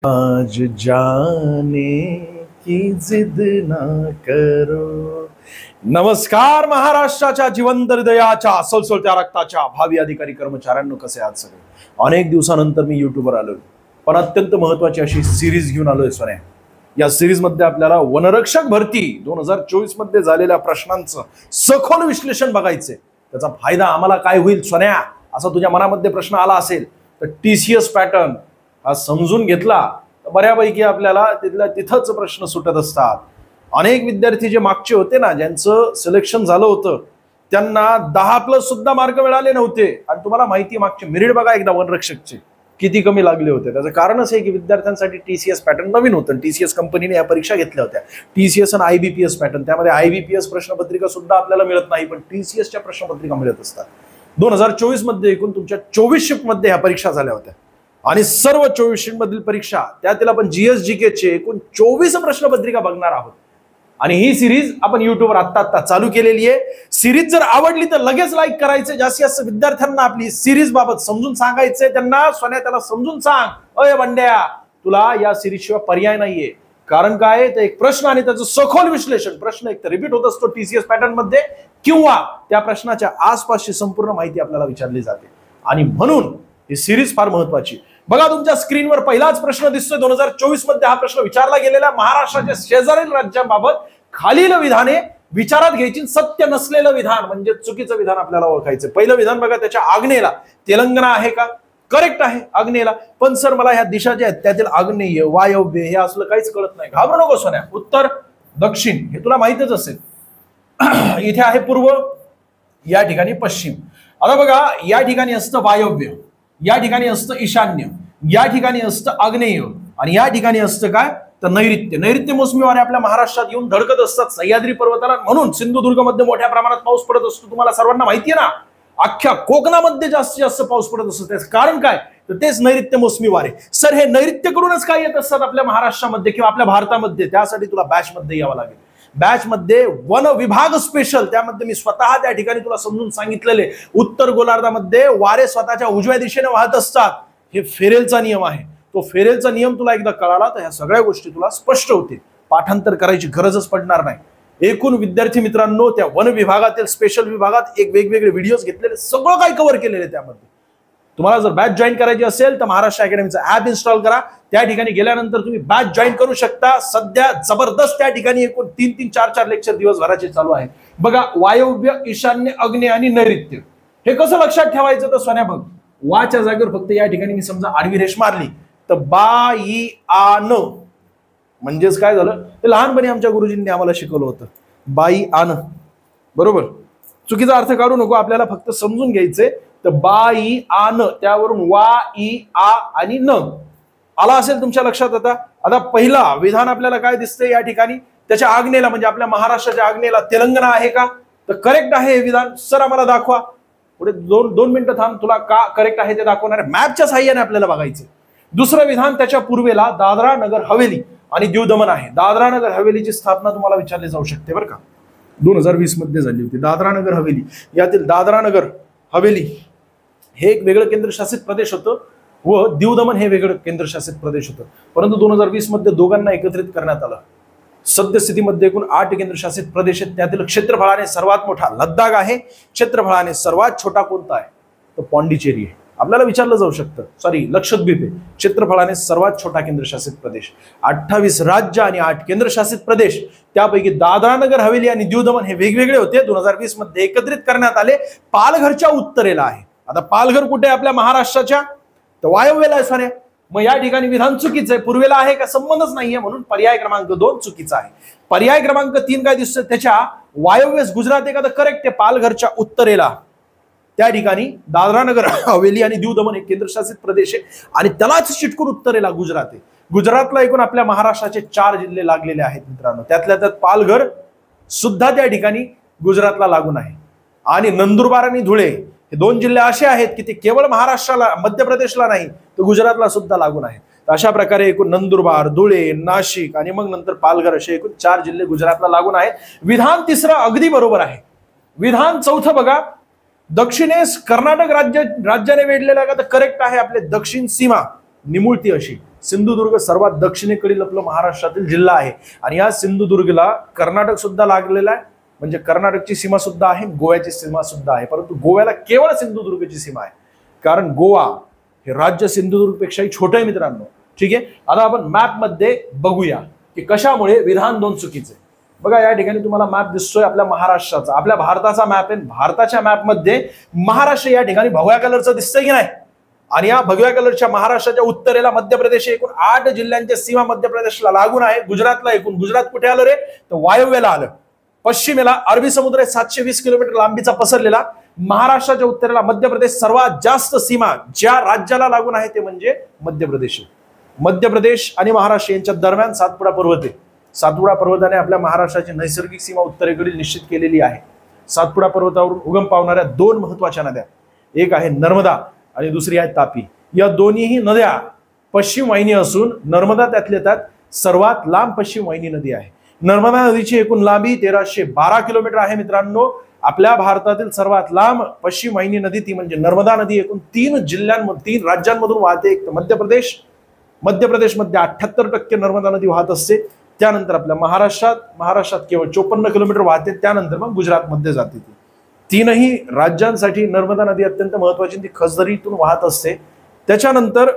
आज जाने की जिद ना करो। नमस्कार महाराष्ट्राच्या जिवंत हृदयाच्या सळसळत्या रक्ताच्या भावी अधिकारी कर्मचाऱ्यांनो, कसे आहात सगळे? अनेक दिवसानंतर मी युट्यूबवर आलोय, पण अत्यंत महत्वाची अशी सिरीज घेऊन आलोय सोन्या। या सिरीज मध्ये आपल्याला वनरक्षक भरती 2024 मध्ये झालेल्या प्रश्नांचं सखोल विश्लेषण बघायचंय। त्याचा फायदा आम्हाला काय होईल सोन्या, असा तुझ्या मनामध्ये प्रश्न आला असेल तर टीसीएस पॅटर्न हा समजून घेतला तर बऱ्यापैकी आपल्याला तिथल्या तिथंच प्रश्न सुटत असतात। अनेक विद्यार्थी जे मागचे होते ना, ज्यांचं सिलेक्शन झालं होतं, त्यांना 10+ सुद्धा मार्क मिळाले नव्हते। आणि तुम्हाला माहिती, मागचे मेरिट बघा एकदा वनरक्षकचे किती कमी लागले होते। त्याचं कारणच आहे की विद्यार्थ्यांसाठी टीसीएस पॅटर्न नवीन होतं। टीसीएस कंपनीने या परीक्षा घेतल्या होत्या, टीसीएस आणि आयबीपीएस पॅटर्न। त्यामध्ये आयबीपीएस प्रश्नपत्रिका सुद्धा आपल्याला मिळत नाही, पण टीसीएसच्या प्रश्नपत्रिका मिळत असतात। 2024 मध्ये एकूण तुमच्या 24 शिफ्ट मध्ये ह्या परीक्षा झाल्या होत्या आणि सर्व 24 शिफ्ट मधील परीक्षा त्यातील आपण जीएस-जीके चे एकूण 24 प्रश्नपत्रिका बघणार आहोत। आणि ही सिरीज आपण युट्यूबवर आत्ता चालू केलेली आहे। सिरीज जर आवडली तर लगेच लाईक करायचे, जास्तीत जास्त विद्यार्थ्यांना आपली सिरीज बाबत समजून सांगायचंय। त्यांना सोन्या त्याला समजून सांग, अय बंड्या तुला या सिरीज शिवाय पर्याय नाहीये। कारण काय, तर एक प्रश्न आणि त्याचं सखोल विश्लेषण। प्रश्न एक तर रिपीट होत असतो टीसीएस पॅटर्न मध्ये, किंवा त्या प्रश्नाच्या आसपासची संपूर्ण माहिती आपल्याला विचारली जाते। आणि म्हणून ही सिरीज फार महत्वाची। बघा, तुमच्या स्क्रीनवर पहिलाच प्रश्न दिसतोय। 2024 मध्ये हा प्रश्न विचारला गेलेला। महाराष्ट्राच्या शेजारील राज्यांबाबत खालील विधाने विचारात घ्यायची। सत्य नसलेलं विधान म्हणजे चुकीचं विधान आपल्याला ओळखायचं। पहिलं विधान बघा, त्याच्या आग्नेयेला तेलंगणा आहे का? करेक्ट आहे, आग्नेयेला। पण सर मला ह्या दिशा ज्या आहेत त्यातील आग्नेय, वायव्य हे असलं काहीच कळत नाही। घाबरू नको सोन्या, उत्तर दक्षिण हे तुला माहितच असेल। इथे आहे पूर्व, या ठिकाणी पश्चिम। आता बघा, या ठिकाणी असतं वायव्य, या ठिकाणी असतं ईशान्य, या ठिकाणी असतं आग्नेय, आणि या ठिकाणी असतं काय, तर नैऋत्य। नैऋत्य मोसमी वारे आपल्या महाराष्ट्रात येऊन धडकत असतात सह्याद्री पर्वताला, म्हणून सिंधुदुर्ग मध्ये मोठ्या प्रमाणात पाऊस पडत असतो। तुम्हाला सर्वांना माहिती आहे ना, अख्ख्या कोकणामध्ये जास्तीत जास्त पाऊस पडत असतो। त्याचं कारण काय, तर तेच नैऋत्य मोसमी वारे। सर हे नैऋत्यकडूनच काय येत असतात आपल्या महाराष्ट्रामध्ये किंवा आपल्या भारतामध्ये? त्यासाठी तुला बॅच मध्ये यावं लागेल। बॅच मध्ये वन विभाग स्पेशल, त्यामध्ये मी स्वतः त्या ठिकाणी तुला समजून सांगितलेले। उत्तर गोलार्धामध्ये वारे स्वतःच्या उजव्या दिशेने वाहत असतात, हे फेरेलचा नियम आहे। तो फेरेलचा नियम तुला एकदा कळाला तर ह्या सगळ्या गोष्टी तुला स्पष्ट होतील, पाठांतर करायची गरजच पडणार नाही। एकूण विद्यार्थी मित्रांनो, त्या वन विभागातील स्पेशल विभागात एक वेगवेगळे व्हिडिओज घेतलेले, सगळं काही कव्हर केलेले त्यामध्ये। तुम्हाला जर बॅच जॉईन करायची असेल तर महाराष्ट्र अकॅडमीचा ऍप इन्स्टॉल करा। त्या ठिकाणी गेल्यानंतर तुम्ही बॅच जॉईन करू शकता। सध्या जबरदस्त त्या ठिकाणी एकूण 3-3, 4-4 लेक्चर दिवसभराचे चालू आहे। बघा, वायव्य, ईशान्य, आग्नेय आणि नैऋत्य हे कसं लक्षात ठेवायचं? तर सोन्या बघ, वाच्या जागेवर फक्त या ठिकाणी मी समजा आडवी रेष मारली तर बा ई आन, म्हणजेच काय झालं, ते लहानपणी आमच्या गुरुजींनी आम्हाला शिकवलं होतं, बाई आन, बरोबर। चुकीचा अर्थ काढू नको, आपल्याला फक्त समजून घ्यायचंय। तर बाई आन, त्यावरून वा ई आ आणि न आला असेल तुमच्या लक्षात। आता पहिला विधान आपल्याला काय दिसतंय या ठिकाणी, त्याच्या आग्नेयेला म्हणजे आपल्या महाराष्ट्राच्या आग्नेयेला तेलंगणा आहे का? तर करेक्ट आहे हे विधान। सर आम्हाला दाखवा। पुढे दोन मिनिटं थांब, तुला का करेक्ट आहे ते दाखवणार आहे। मॅपच्या साहाय्याने आपल्याला बघायचं। दुसरं विधान, त्याच्या पूर्वेला दादरा नगर हवेली आणि दीव दमन आहे। दादरा नगर हवेलीची स्थापना तुम्हाला विचारली जाऊ शकते बरं का, 2020 मध्ये झाली होती। दादरा नगर हवेली, यातील दादरा नगर हवेली हे एक वेगळं केंद्रशासित प्रदेश होतं व दीव दमन हे वेगळं केंद्रशासित प्रदेश होतं, परंतु 2020 मध्ये दोघांना एकत्रित करण्यात आलं। सद्यस्थितीमध्ये एकूण 8 केंद्रशासित प्रदेश आहेत। त्यातील क्षेत्रफळाने सर्वात मोठा लद्दाख आहे, क्षेत्रफळाने सर्वात छोटा कोणता आहे, तर पॉंडिचेरी आहे। आपल्याला विचारलं जाऊ शकतं, सॉरी लक्षद्वीप आहे। क्षेत्रफळाने सर्वात छोटा केंद्रशासित प्रदेश। 28 राज्य आणि 8 केंद्रशासित प्रदेश, त्यापैकी दादरा नगर हवेली आणि दीव दमन हे वेगवेगळे होते, 2020 मध्ये एकत्रित करण्यात आले। पालघरच्या उत्तरेला आहे। आता पालघर कुठे आहे आपल्या महाराष्ट्राच्या, तर वायव्येला आहे सोन्या। मग या ठिकाणी विधान चुकीचं आहे, पूर्वेला आहे का? संबंधच नाहीये, म्हणून पर्याय क्रमांक 2 चुकीचा आहे। पर्याय क्रमांक 3 काय दिसतोय, त्याच्या वायव्येस गुजरात आहे का? तर करेक्ट आहे, पालघरच्या उत्तरेला त्या ठिकाणी दादरा नगर हवेली आणि दीव दमन हे केंद्रशासित प्रदेश आहे, आणि त्यालाच चिटकून उत्तरेला गुजरात आहे। गुजरातला एकूण आपल्या महाराष्ट्राचे 4 जिल्हे लागलेले आहेत मित्रांनो, त्यातल्या त्यात पालघर सुद्धा त्या ठिकाणी गुजरातला लागून आहे। आणि नंदुरबार आणि धुळे हे 2 जिल्हे असे आहेत की ते केवळ महाराष्ट्राला, मध्य प्रदेशला नाही तर गुजरातला सुद्धा लागून आहेत। अशा प्रकारे एकूण नंदुरबार, धुळे, नाशिक आणि मग नंतर पालघर असे एकूण 4 जिल्हे गुजरातला लागून आहेत। विधान तिसरं अगदी बरोबर आहे। विधान चौथं बघा, दक्षिणेस कर्नाटक राज्याने वेढलेला का? तर करेक्ट आहे, आपले दक्षिण सीमा निमुळती अशी सिंधुदुर्ग सर्वात दक्षिणेकडील आपलं महाराष्ट्रातील जिल्हा आहे आणि या सिंधुदुर्गला कर्नाटक सुद्धा लागलेला आहे, म्हणजे कर्नाटकची सीमा सुद्धा आहे, गोव्याची सीमा सुद्धा आहे, परंतु गोव्याला केवळ सिंधुदुर्गची सीमा आहे, कारण गोवा हे राज्य सिंधुदुर्गपेक्षाही छोटं आहे मित्रांनो. ठीक आहे, आता आपण मॅप मध्ये बघूया की कशामुळे विधान 2 चुकीचे. बघा या ठिकाणी तुम्हाला मॅप दिसतोय आपल्या महाराष्ट्राचा, आपल्या भारताचा मॅप आहे. भारताच्या मॅप मध्ये महाराष्ट्र या ठिकाणी भगव्या कलरचं दिसतंय की नाही, आणि या भगव्या कलरच्या महाराष्ट्राच्या उत्तरेला मध्य प्रदेश, एकूण 8 जिल्ह्यांच्या सीमा मध्य प्रदेशला लागून आहे. गुजरातला एकूण, गुजरात कुठे आलं रे, तर वायव्येला आलं. पश्चिमेला अरबी समुद्र आहे 720 किलोमीटर लांबीचा पसरलेला. महाराष्ट्राच्या उत्तरेला मध्य प्रदेश, सर्वात जास्त सीमा ज्या राज्याला लागून आहे ते म्हणजे मध्य प्रदेश. मध्य प्रदेश आणि महाराष्ट्र यांच्या दरम्यान सातपुडा पर्वत आहे. सातपुडा पर्वताने आपल्या महाराष्ट्राची नैसर्गिक सीमा उत्तरेकडील निश्चित केलेली आहे. सातपुडा पर्वतावरून उगम पावणाऱ्या 2 महत्वाच्या नद्या, एक आहे नर्मदा आणि दुसरी आहे तापी. या दोन्हीही नद्या पश्चिम वाहिनी असून नर्मदा त्यातल्या त्यात सर्वात लांब पश्चिम वाहिनी नदी आहे. नर्मदा नदीची एकूण लांबी 1312 किलोमीटर आहे मित्रांनो. आपल्या भारतातील सर्वात लांब पश्चिम वाहिनी नदी ती म्हणजे नर्मदा नदी एकूण 3 राज्यांमधून वाहते. एक मध्य प्रदेशमध्ये 78% नर्मदा नदी वाहत असते. त्यानंतर आपल्या महाराष्ट्रात केवळ 54 किलोमीटर वाहते. त्यानंतर मग गुजरातमध्ये जाते. ती 3ही राज्यांसाठी नर्मदा नदी अत्यंत महत्वाची, ती खसदरीतून वाहत असते. त्याच्यानंतर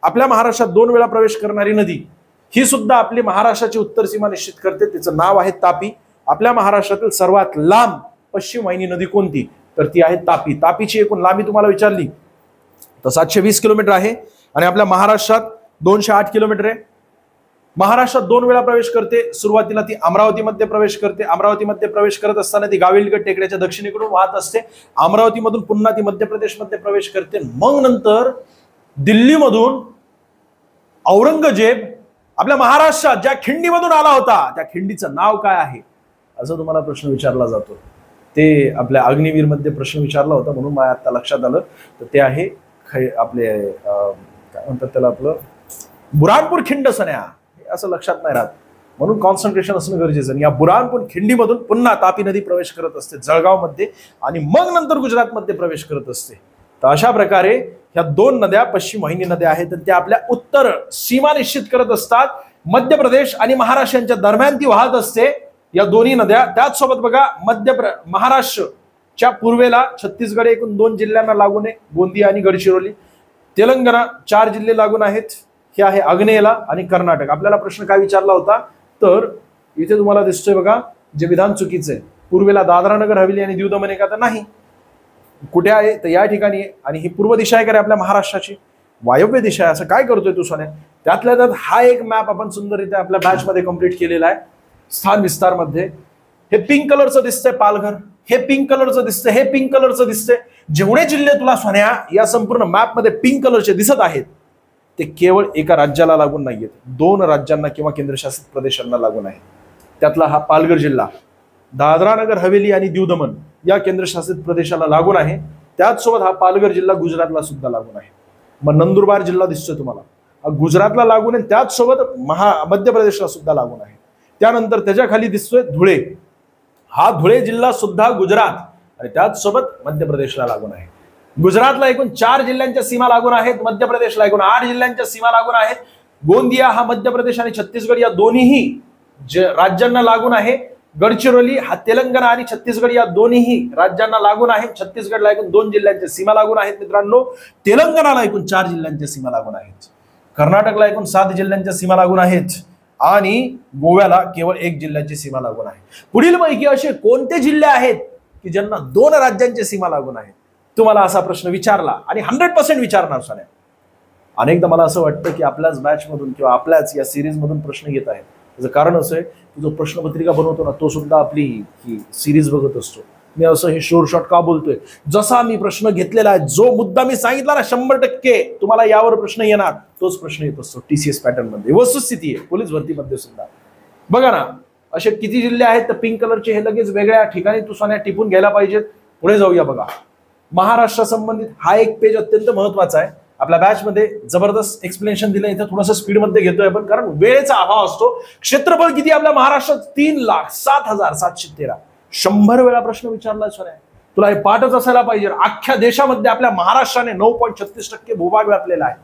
आपल्या महाराष्ट्रात 2 वेळा प्रवेश करणारी नदी ही सुद्धा आपली महाराष्ट्राची उत्तर सीमा निश्चित करते. तिचं नाव आहे तापी. आपल्या महाराष्ट्रातील सर्वात लांब पश्चिम वाहिनी नदी कोणती, तर ती आहे तापी. तापीची एकूण लांबी तुम्हाला विचारली तर 720 किलोमीटर आहे आणि आपल्या महाराष्ट्रात 208 किलोमीटर आहे. महाराष्ट्रात 2 वेळा प्रवेश करते. सुरुवातीला ती अमरावतीमध्ये प्रवेश करते. अमरावतीमध्ये प्रवेश करत असताना ती गाविलगड टेकड्याच्या दक्षिणेकडून वाहत असते. अमरावतीमधून पुन्हा ती मध्य प्रदेशमध्ये प्रवेश करते. मग नंतर दिल्लीमधून औरंगजेब आपल्या महाराष्ट्रात ज्या खिंडीमधून आला होता त्या खिंडीचं नाव काय आहे, असं तुम्हाला प्रश्न विचारला जातो. ते आपल्या अग्निवीर मध्ये प्रश्न विचारला होता म्हणून मला आता लक्षात आलं. तर ते आहे आपले काय म्हणतात त्याला, आपलं बुरानपूर खिंड सन्या, असं लक्षात नाही राहत म्हणून कॉन्सन्ट्रेशन असणं गरजेचं. आणि या बुरानपूर खिंडीमधून पुन्हा तापी नदी प्रवेश करत असते जळगाव मध्ये आणि मग नंतर गुजरातमध्ये प्रवेश करत असते. तर अशा प्रकारे ह्या 2 नद्या पश्चिम वाहिनी नद्या आहेत आणि त्या आपल्या उत्तर सीमा निश्चित करत असतात. मध्य प्रदेश आणि महाराष्ट्र यांच्या दरम्यान ती वाहत असते या दोन्ही नद्या. त्याचसोबत बघा महाराष्ट्रच्या पूर्वेला छत्तीसगड एकूण 2 जिल्ह्यांना लागून आहे, गोंदिया आणि गडचिरोली. तेलंगणा 4 जिल्हे लागून आहेत, हे आहे आग्नेयला आणि कर्नाटक. आपल्याला प्रश्न काय विचारला होता, तर इथे तुम्हाला दिसतोय बघा जे विधान चुकीचं आहे. पूर्वेला दादरा नगर हवेली आणि दीव दमन आहे का, तर नाही. कुठे आहे तर या ठिकाणी आहे. आणि ही पूर्व दिशा आहे का रे आपल्या महाराष्ट्राची, वायव्य दिशा आहे. असं काय करतोय तू सोन्या. त्यातल्या त्यात हा एक मॅप आपण सुंदररित्या आपल्या बॅच मध्ये कंप्लीट केलेला आहे. स्थान विस्तार मध्ये हे पिंक कलरचं दिसतंय पालघर, हे पिंक कलरचं दिसतंय, हे पिंक कलरचं दिसतंय. जेवढे जिल्हे तुला सोन्या या संपूर्ण मॅप मध्ये पिंक कलरचे दिसत आहेत ते केवळ एका राज्याला लागून नाहीयेत, 2 राज्यांना किंवा केंद्रशासित प्रदेशांना लागून आहे. त्यातला हा पालघर जिल्हा दादरा नगर हवेली आणि दीव दमन या केंद्रशासित प्रदेशाला लागून आहे. त्याचसोबत हा पालघर जिल्हा गुजरातला सुद्धा लागून आहे. मग नंदुरबार जिल्हा दिसतोय तुम्हाला, हा गुजरातला लागून आहे, त्याचसोबत मध्य प्रदेशला सुद्धा लागून आहे. त्यानंतर त्याच्या खाली दिसतोय धुळे, हा धुळे जिल्हा सुद्धा गुजरात आणि त्याचसोबत मध्य प्रदेशला लागून आहे. गुजरातला एकूण 4 जिल्ह्यांच्या सीमा लागून आहेत, मध्य प्रदेशला एकूण 8 जिल्ह्यांच्या सीमा लागून आहेत. गोंदिया हा मध्य प्रदेश आणि छत्तीसगड या दोन्ही राज्यांना लागून आहे. गडचिरोली हा तेलंगणा आणि छत्तीसगड या दोन्ही राज्यांना लागून आहे. छत्तीसगडला एकूण 2 जिल्ह्यांच्या सीमा लागून आहेत मित्रांनो. तेलंगणाला एकूण 4 जिल्ह्यांच्या सीमा लागून आहेत. कर्नाटकला एकूण 7 जिल्ह्यांच्या सीमा लागून आहेत आणि गोव्याला केवळ 1 जिल्ह्याची सीमा लागून आहे. पुढील पैकी असे कोणते जिल्हे आहेत की ज्यांना 2 राज्यांच्या सीमा लागून आहेत, तुम्हाला असा प्रश्न विचारला आणि 100% विचारणार साऱ्या. अनेकदा मला असं वाटतं की आपल्याच बॅच मधून किंवा आपल्याच या सिरीज मधून प्रश्न येत आहेत. त्याचं कारण असं आहे की जो प्रश्नपत्रिका बनवतो ना तो सुद्धा आपली ही सिरीज बघत असतो. मी असं हे शॉर्ट का बोलतोय, जसा मी प्रश्न घेतलेला आहे, जो मुद्दा मी सांगितला ना 100% तुम्हाला यावर प्रश्न येणार, तोच प्रश्न येत असतो TCS पॅटर्न मध्ये. वस्तुस्थिती आहे पोलीस भरतीमध्ये सुद्धा. बघा ना असे किती जिल्हे आहेत तर पिंक कलरचे, हे लगेच वेगळ्या ठिकाणी तू सोन्या टिपून घ्यायला पाहिजेत. पुढे जाऊया बघा. महाराष्ट्र संबंधित हा एक पेज अत्यंत महत्वाचा आहे. आपल्या बॅच मध्ये जबरदस्त एक्सप्लेनेशन दिलं. इथं थोडंसं स्पीड मध्ये घेतोय आपण कारण वेळेचा अभाव असतो. क्षेत्रफळ किती आपल्या महाराष्ट्रात 3,07,713. 100 वेळा प्रश्न विचारला सर, तुला हे पाठच असायला पाहिजे. अख्ख्या देशामध्ये आपल्या महाराष्ट्राने 9.36% भूभाग व्यापलेला आहे.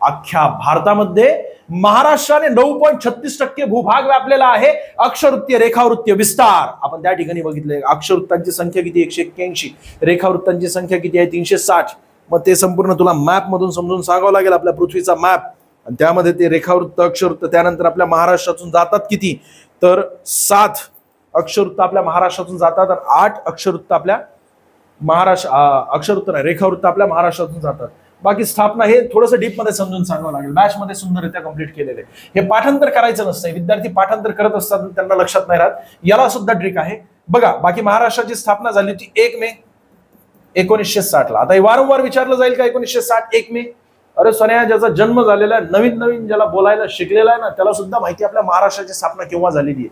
अख्ख्या भारतामध्ये महाराष्ट्राने 9.36% भूभाग व्यापलेला आहे. अक्षरवृत्तीय रेखावृत्तीय विस्तार आपण त्या ठिकाणी बघितले. अक्षरवृत्तांची संख्या किती 181, रेखावृत्तांची संख्या किती आहे 360. मग ते संपूर्ण तुला मॅप मधून समजून सांगावं लागेल, आपल्या पृथ्वीचा मॅप. आणि त्यामध्ये ते रेखावृत्त अक्षरवृत्त त्यानंतर आपल्या महाराष्ट्रातून जातात किती तर 7 अक्षरवृत्त आपल्या महाराष्ट्रातून जातात आणि 8 अक्षरवृत्त आपल्या अक्षरवृत्त नाही रेखावृत्त आपल्या महाराष्ट्रातून जातात. बाकी स्थापना हे थोडंसं डीप मध्ये समजून सांगावं लागेल. बॅच मध्ये सुंदररित्या कंप्लीट केलेले. हे पाठांतर करायचं नसतं, विद्यार्थी पाठांतर करत असतात त्यांना लक्षात नाही राहत. याला सुद्धा ट्रिक आहे बघा. बाकी महाराष्ट्राची स्थापना झाली होती 1 मे 1960 ला. आता हे वारंवार विचारलं जाईल का 1960 1 मे. अरे सोन्या, ज्याचा जन्म झालेला आहे, नवीन नवीन ज्याला बोलायला शिकलेला आहे ना, त्याला सुद्धा माहिती आपल्या महाराष्ट्राची स्थापना केव्हा झालेली आहे.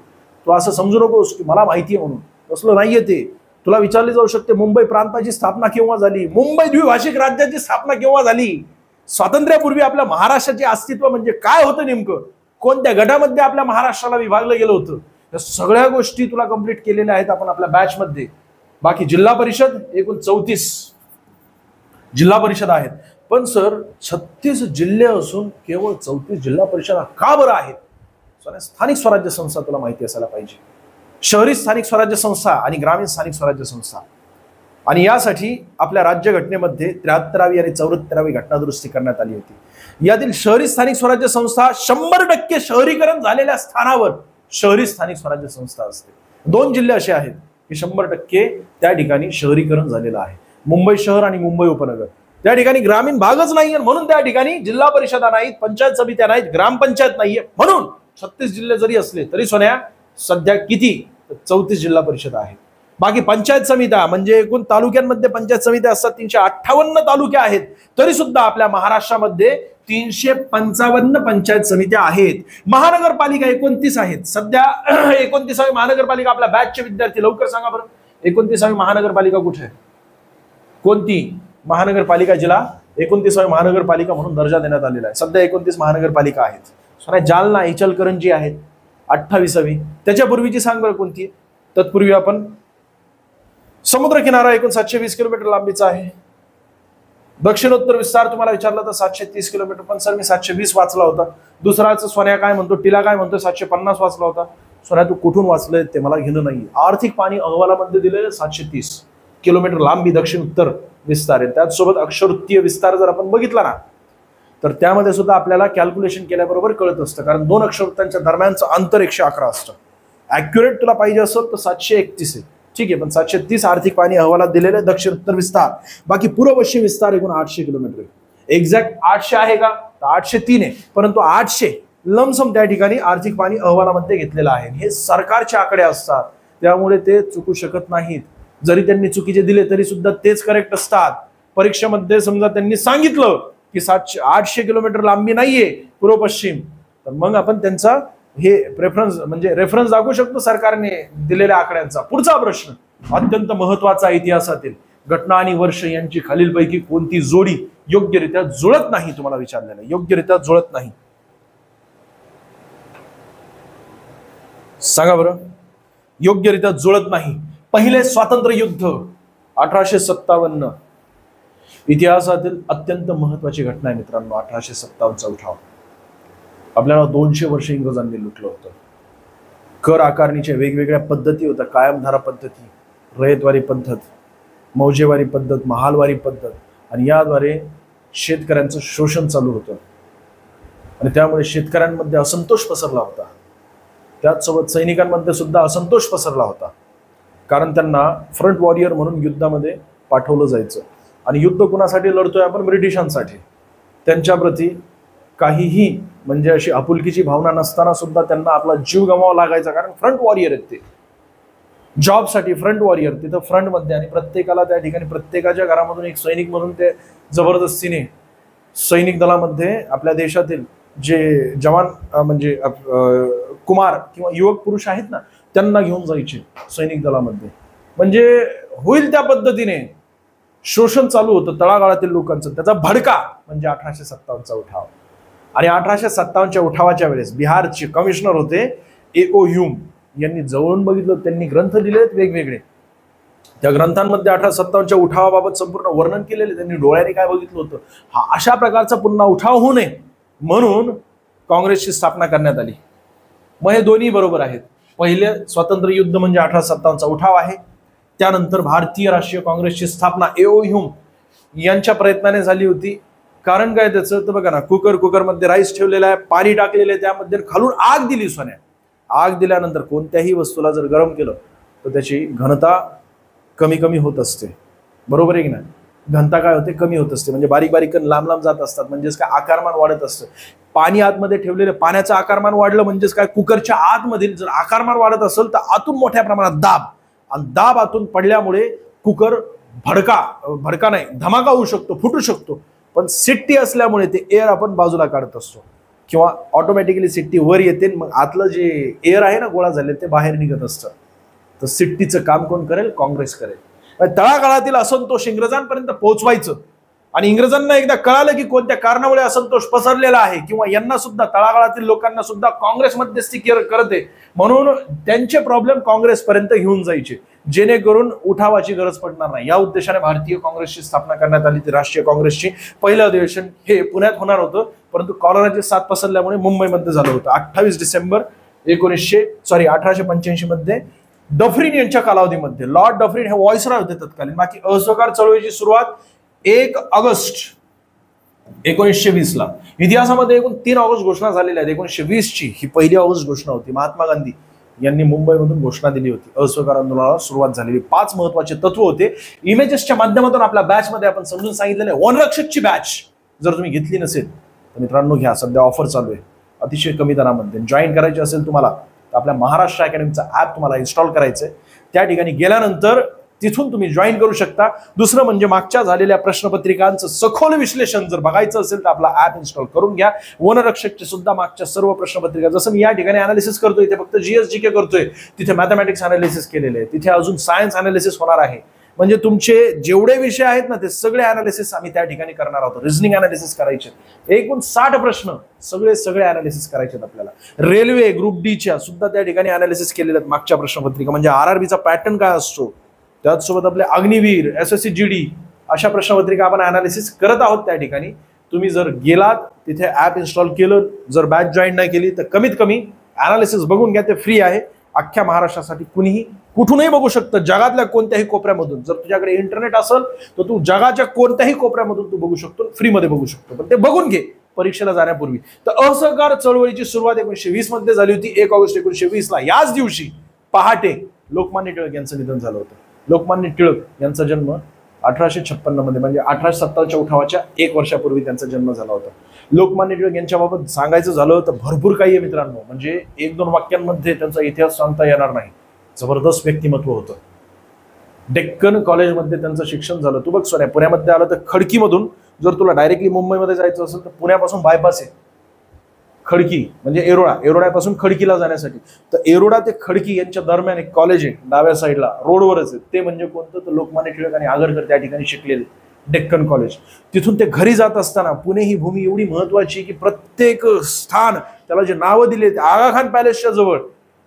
तू असं समजू नकोस की मला माहिती आहे म्हणून, असलं नाहीये ते. तुला विचारली जाऊ शकते मुंबई प्रांताची स्थापना केव्हा झाली, मुंबई द्विभाषिक राज्याची स्थापना केव्हा झाली, स्वातंत्र्यापूर्वी आपल्या महाराष्ट्राचे अस्तित्व म्हणजे काय होतं नेमकं, कोणत्या गटामध्ये आपल्या महाराष्ट्राला विभागलं गेलं होतं, या सगळ्या गोष्टी तुला कंप्लीट केलेल्या आहेत आपण आपल्या बॅच मध्ये. बाकी जिल्हा परिषद एकूण 34 जिल्हा परिषद आहेत. पण सर 36 जिल्हे असून केवळ 34 जिल्हा परिषद का बरं आहेत. स्थानिक स्वराज्य संस्था तुला माहिती असायला पाहिजे. शहरी स्थानिक स्वराज्य संस्था आणि ग्रामीण स्थानिक स्वराज्य संस्था. आणि यासाठी आपल्या राज्यघटनेमध्ये 73वी आणि 74वी घटनादुरुस्ती करण्यात आली होती. यातील शहरी स्थानिक स्वराज्य संस्था 100% शहरीकरण झालेल्या स्थानावर शहरी स्थानिक स्वराज्य संस्था असते. 2 जिल्हे असे आहेत की 100% त्या ठिकाणी शहरीकरण झालेलं आहे, मुंबई शहर आणि मुंबई उपनगर. त्या ठिकाणी ग्रामीण भागच नाहीये म्हणून त्या ठिकाणी जिल्हा परिषदा नाहीत, पंचायत समित्या नाहीत, ग्रामपंचायत नाहीये. म्हणून 36 जिल्हे जरी असले तरी सोन्या सध्या किती 34 जिल्हा परिषद आहेत. बाकी पंचायत समित्या म्हणजे एकूण तालुक्यांमध्ये पंचायत समित्या असतात 358 तालुके आहेत. तरी सुद्धा आपल्या महाराष्ट्रामध्ये 355 पंचायत समित्या आहेत. महानगरपालिका 29 आहेत. सध्या 29वी महानगरपालिका आपल्या बॅचचे विद्यार्थी लवकर सांगा बरं, 29वी महानगरपालिका कुठे आहे, कोणती महानगरपालिका जिला 29वी महानगरपालिका म्हणून दर्जा देण्यात आलेला आहे. सध्या 29 महानगरपालिका आहेत. जालना इचलकरंजी आहेत 28वी. त्याच्यापूर्वीची सांग बरं कोणती. तत्पूर्वी आपण समुद्र किनारा एकूण 720 किलोमीटर लांबीचा आहे. दक्षिणोत्तर विस्तार तुम्हाला विचारला तर 730 किलोमीटर. पण सर मी 720 वाचला होता. दुसराच सोन्या काय म्हणतो, टिला काय म्हणतो 750 वाचला होता. सोन्या तू कुठून वाचलंय ते मला घेणं नाही. आर्थिक पाणी अहवालामध्ये दिलेलं 730 किलोमीटर लांबी दक्षिण उत्तर विस्तार आहे. त्याचसोबत अक्षरवृत्तीय विस्तार जर आपण बघितला ना तर त्यामध्ये सुद्धा आपल्याला कॅल्क्युलेशन केल्याबरोबर कळत असतं, कारण 2 अक्षरवृत्तांच्या दरम्यानचं अंतर 111 असतं. ऍक्युरेट तुला पाहिजे असेल तर 731 आहे, ठीक आहे. पण 730 आर्थिक पाणी अहवालात दिलेले दक्षिण उत्तर विस्तार. बाकी पूर्व पश्चिम विस्तार एकूण 800 किलोमीटर. एक्झॅक्ट 800 आहे का तर 803 आहे, परंतु 800 लमसम त्या ठिकाणी आर्थिक पाणी अहवालामध्ये घेतलेलं आहे. हे सरकारचे आकडे असतात त्यामुळे ते चुकू शकत नाहीत. जरी त्यांनी चुकीचे दिले तरी सुद्धा तेच करेक्ट असतात. परीक्षेमध्ये समजा त्यांनी सांगितलं की 800 किलोमीटर लांबी नाहीये पूर्व पश्चिम, तर मग आपण त्यांचा हे प्रेफरन्स म्हणजे रेफरन्स दाखवू शकतो सरकारने दिलेल्या आकड्यांचा. पुढचा प्रश्न अत्यंत महत्वाचा, इतिहासातील घटना आणि वर्ष यांची खालीलपैकी कोणती जोडी योग्यरित्या जुळत नाही. तुम्हाला विचारलेलं योग्यरित्या जुळत नाही, सांगा बरं. योग्यरित्या जुळत नाही. पहिले स्वातंत्र्य युद्ध 1857. इतिहासातील अत्यंत महत्वाची घटना आहे मित्रांनो. 1857चा उठाव. आपल्याला 200 वर्ष इंग्रजांनी लुटलं होतं. कर आकारणीच्या वेगवेगळ्या पद्धती होत्या. कायमधारा पद्धती, रयतवारी पद्धत, मौजेवारी पद्धत, महालवारी पद्धत. आणि याद्वारे शेतकऱ्यांचं शोषण चालू होतं आणि त्यामुळे शेतकऱ्यांमध्ये असंतोष पसरला होता. त्याचसोबत सैनिकांमध्ये सुद्धा असंतोष पसरला होता, कारण त्यांना फ्रंट वॉरियर म्हणून युद्धामध्ये पाठवलं जायचं. आणि युद्ध कुणासाठी लढतोय आपण, ब्रिटिशांसाठी. त्यांच्याप्रती काहीही म्हणजे अशी आपुलकीची भावना नसताना सुद्धा त्यांना आपला जीव गमावा लागायचा, कारण फ्रंट वॉरियर आहेत ते. जॉबसाठी फ्रंट वॉरियर तिथं फ्रंट मध्ये. आणि प्रत्येकाला त्या ठिकाणी प्रत्येकाच्या घरामधून एक सैनिक म्हणून ते जबरदस्तीने सैनिक दलामध्ये आपल्या देशातील जे जवान म्हणजे कुमार किंवा युवक पुरुष आहेत ना त्यांना घेऊन जायचे सैनिक दलामध्ये. म्हणजे होईल त्या पद्धतीने शोषण चालू होतं तळागाळातील लोकांचं. त्याचा भडका म्हणजे 1857चा उठाव. आणि 1857च्या उठावाच्या वेळेस बिहारचे कमिशनर होते A.O. ह्यूम यांनी जवळून बघितलं. त्यांनी ग्रंथ लिहिले वेगवेगळे. त्या ग्रंथांमध्ये 1857च्या उठावाबाबत संपूर्ण वर्णन केलेले, त्यांनी डोळ्याने काय बघितलं होतं, हा अशा प्रकारचा पुन्हा उठाव होऊ नये म्हणून काँग्रेसची स्थापना करण्यात आली. मग हे दोन्ही बरोबर आहेत. पहिले स्वातंत्र्य युद्ध म्हणजे 1857चा उठाव आहे. त्यानंतर भारतीय राष्ट्रीय काँग्रेसची स्थापना एओ ह्यूम यांच्या प्रयत्नाने झाली होती. कारण काय त्याचं तर बघा ना, कुकरमध्ये राईस ठेवलेला आहे, पाणी टाकलेलं आहे, त्यामध्ये खालून आग दिली सोन्या. आग दिल्यानंतर कोणत्याही वस्तूला जर गरम केलं तर त्याची घनता कमी कमी होत असते, बरोबर आहे की नाही. घनता काय होते, कमी होत असते, म्हणजे बारीक बारीक कण लांब लांब जात असतात, म्हणजेच काय आकारमान वाढत असतं. पाणी आतमध्ये ठेवलेलं पाण्याचं आकारमान वाढलं म्हणजेच काय, कुकरच्या आतमधील जर आकारमान वाढत असेल तर आतून मोठ्या प्रमाणात दाब, आणि दाब आतून पडल्यामुळे कुकर भडका नाही धमाका होऊ शकतो, फुटू शकतो. पण सिट्टी असल्यामुळे ते एअर आपण बाजूला काढत असतो किंवा ऑटोमॅटिकली सिट्टी वर येते, मग आतलं जे एअर आहे ना गोळा झाले ते बाहेर निघत असतं. तर सिट्टीचं काम कोण करेल, काँग्रेस करेल. तळागाळातील असंतोष इंग्रजांपर्यंत पोहोचवायचं, आणि इंग्रजांना एकदा कळालं की कोणत्या कारणामुळे असंतोष पसरलेला आहे किंवा यांना सुद्धा तळागाळातील लोकांना सुद्धा काँग्रेस मध्यस्थी करते, म्हणून त्यांचे प्रॉब्लेम काँग्रेसपर्यंत घेऊन जायचे जेणेकरून उठावाची गरज पडणार नाही. या उद्देशाने भारतीय काँग्रेसची स्थापना करण्यात आली. ती राष्ट्रीय काँग्रेसची पहिलं अधिवेशन हे पुण्यात होणार होतं, परंतु कॉलराची साथ पसरल्यामुळे मुंबईमध्ये झालं होतं. 28 डिसेंबर 1885 मध्ये डफरीन यांच्या कालावधीमध्ये. लॉर्ड डफरीन हे व्हॉइसरॉय होते तत्कालीन. बाकी असहकार चळवळीची सुरुवात 1 ऑगस्ट 1920 ला. इतिहासामध्ये एकूण 3 ऑगस्ट घोषणा झालेल्या आहेत. 1920 ची ही पहिली ऑगस्ट घोषणा होती. महात्मा गांधी यांनी मुंबईमधून घोषणा दिली होती. असहकार आंदोलनाला सुरुवात झालेली 5 महत्वाचे तत्व होते. इमेजेसच्या माध्यमातून आपल्या बॅच मध्ये आपण समजून सांगितलेले. वनरक्षकची बॅच जर तुम्ही घेतली नसेल तर मित्रांनो घ्या, सध्या ऑफर चालू आहे अतिशय कमी दरामध्ये. जॉईन करायचे असेल तुम्हाला तर आपल्या महाराष्ट्र अकॅडमीचा ऍप तुम्हाला इन्स्टॉल करायचं आहे. त्या ठिकाणी गेल्यानंतर तिथून तुम्ही जॉईन करू शकता. दुसरं म्हणजे मागच्या झालेल्या प्रश्नपत्रिकांचं सखोल विश्लेषण जर बघायचं असेल तर आपला ऍप इन्स्टॉल करून घ्या. वनरक्षकचे सुद्धा मागच्या सर्व प्रश्नपत्रिका, जसं मी या ठिकाणी अनालिसिस करतोय, इथे फक्त जीएस-जीके करतोय, तिथे मॅथमॅटिक्स अनालिसिस केलेले आहे, तिथे अजून सायन्स अनालिसिस होणार आहे. म्हणजे तुमचे जेवढे विषय आहेत ना ते सगळे अनालिसिस आम्ही त्या ठिकाणी करणार आहोत. रिझनिंग अनालिसिस करायचे, एकूण 60 प्रश्न सगळे अनालिसिस करायचे आपल्याला. रेल्वे ग्रुप डीच्या सुद्धा त्या ठिकाणी अनालिसिस केलेल्या आहेत मागच्या प्रश्नपत्रिका. म्हणजे आरआरबीचा पॅटर्न काय असतो, त्याचसोबत आपले अग्निवीर, एसएससी जीडी अशा प्रश्नपत्रिका आपण अनालिसिस करत आहोत त्या ठिकाणी. तुम्ही जर गेलात तिथे ऍप इन्स्टॉल केलं, जर बॅच जॉईन नाही केली तर कमीत कमी अनालिसिस बघून घ्या. ते फ्री आहे. अख्ख्या महाराष्ट्रासाठी कुणीही कुठूनही बघू शकतं, जगातल्या कोणत्याही कोपऱ्यामधून. जर तुझ्याकडे इंटरनेट असेल तर तू जगाच्या कोणत्याही कोपऱ्यामधून तू बघू शकतो, फ्रीमध्ये बघू शकतो. पण ते बघून घे परीक्षेला जाण्यापूर्वी. तर असहकार चळवळीची सुरुवात 1920 मध्ये झाली होती. 1 ऑगस्ट 1920 ला याच दिवशी पहाटे लोकमान्य टिळक यांचं निधन झालं होतं. लोकमान्य टिळक यांचा जन्म 1856 मध्ये, म्हणजे 1857च्या उठावाच्या 1 वर्षापूर्वी त्यांचा जन्म झाला होता. लोकमान्य टिळक यांच्याबाबत सांगायचं झालं तर भरपूर काही आहे मित्रांनो. म्हणजे 1-2 वाक्यांमध्ये त्यांचा इतिहास सांगता येणार नाही. जबरदस्त व्यक्तिमत्व होतं. डेक्कन कॉलेजमध्ये त्यांचं शिक्षण झालं. तू बघ सोन्या, पुण्यामध्ये आलं तर खडकीमधून जर तुला डायरेक्टली मुंबईमध्ये जायचं असेल तर पुण्यापासून बायपास आहे. खडकी म्हणजे एरोड्यापासून खडकीला जाण्यासाठी. तर एरोडा ते खडकी यांच्या दरम्यान एक कॉलेज आहे डाव्या साईडला, रोडवरच आहे. ते म्हणजे कोणतं, तर लोकमान्य टिळक आणि आगरकर त्या ठिकाणी शिकलेले डेक्कन कॉलेज. तिथून ते घरी जात असताना, पुणे ही भूमी एवढी महत्वाची की प्रत्येक स्थान त्याला जे नावं दिले, आगा खान पॅलेसच्या जवळ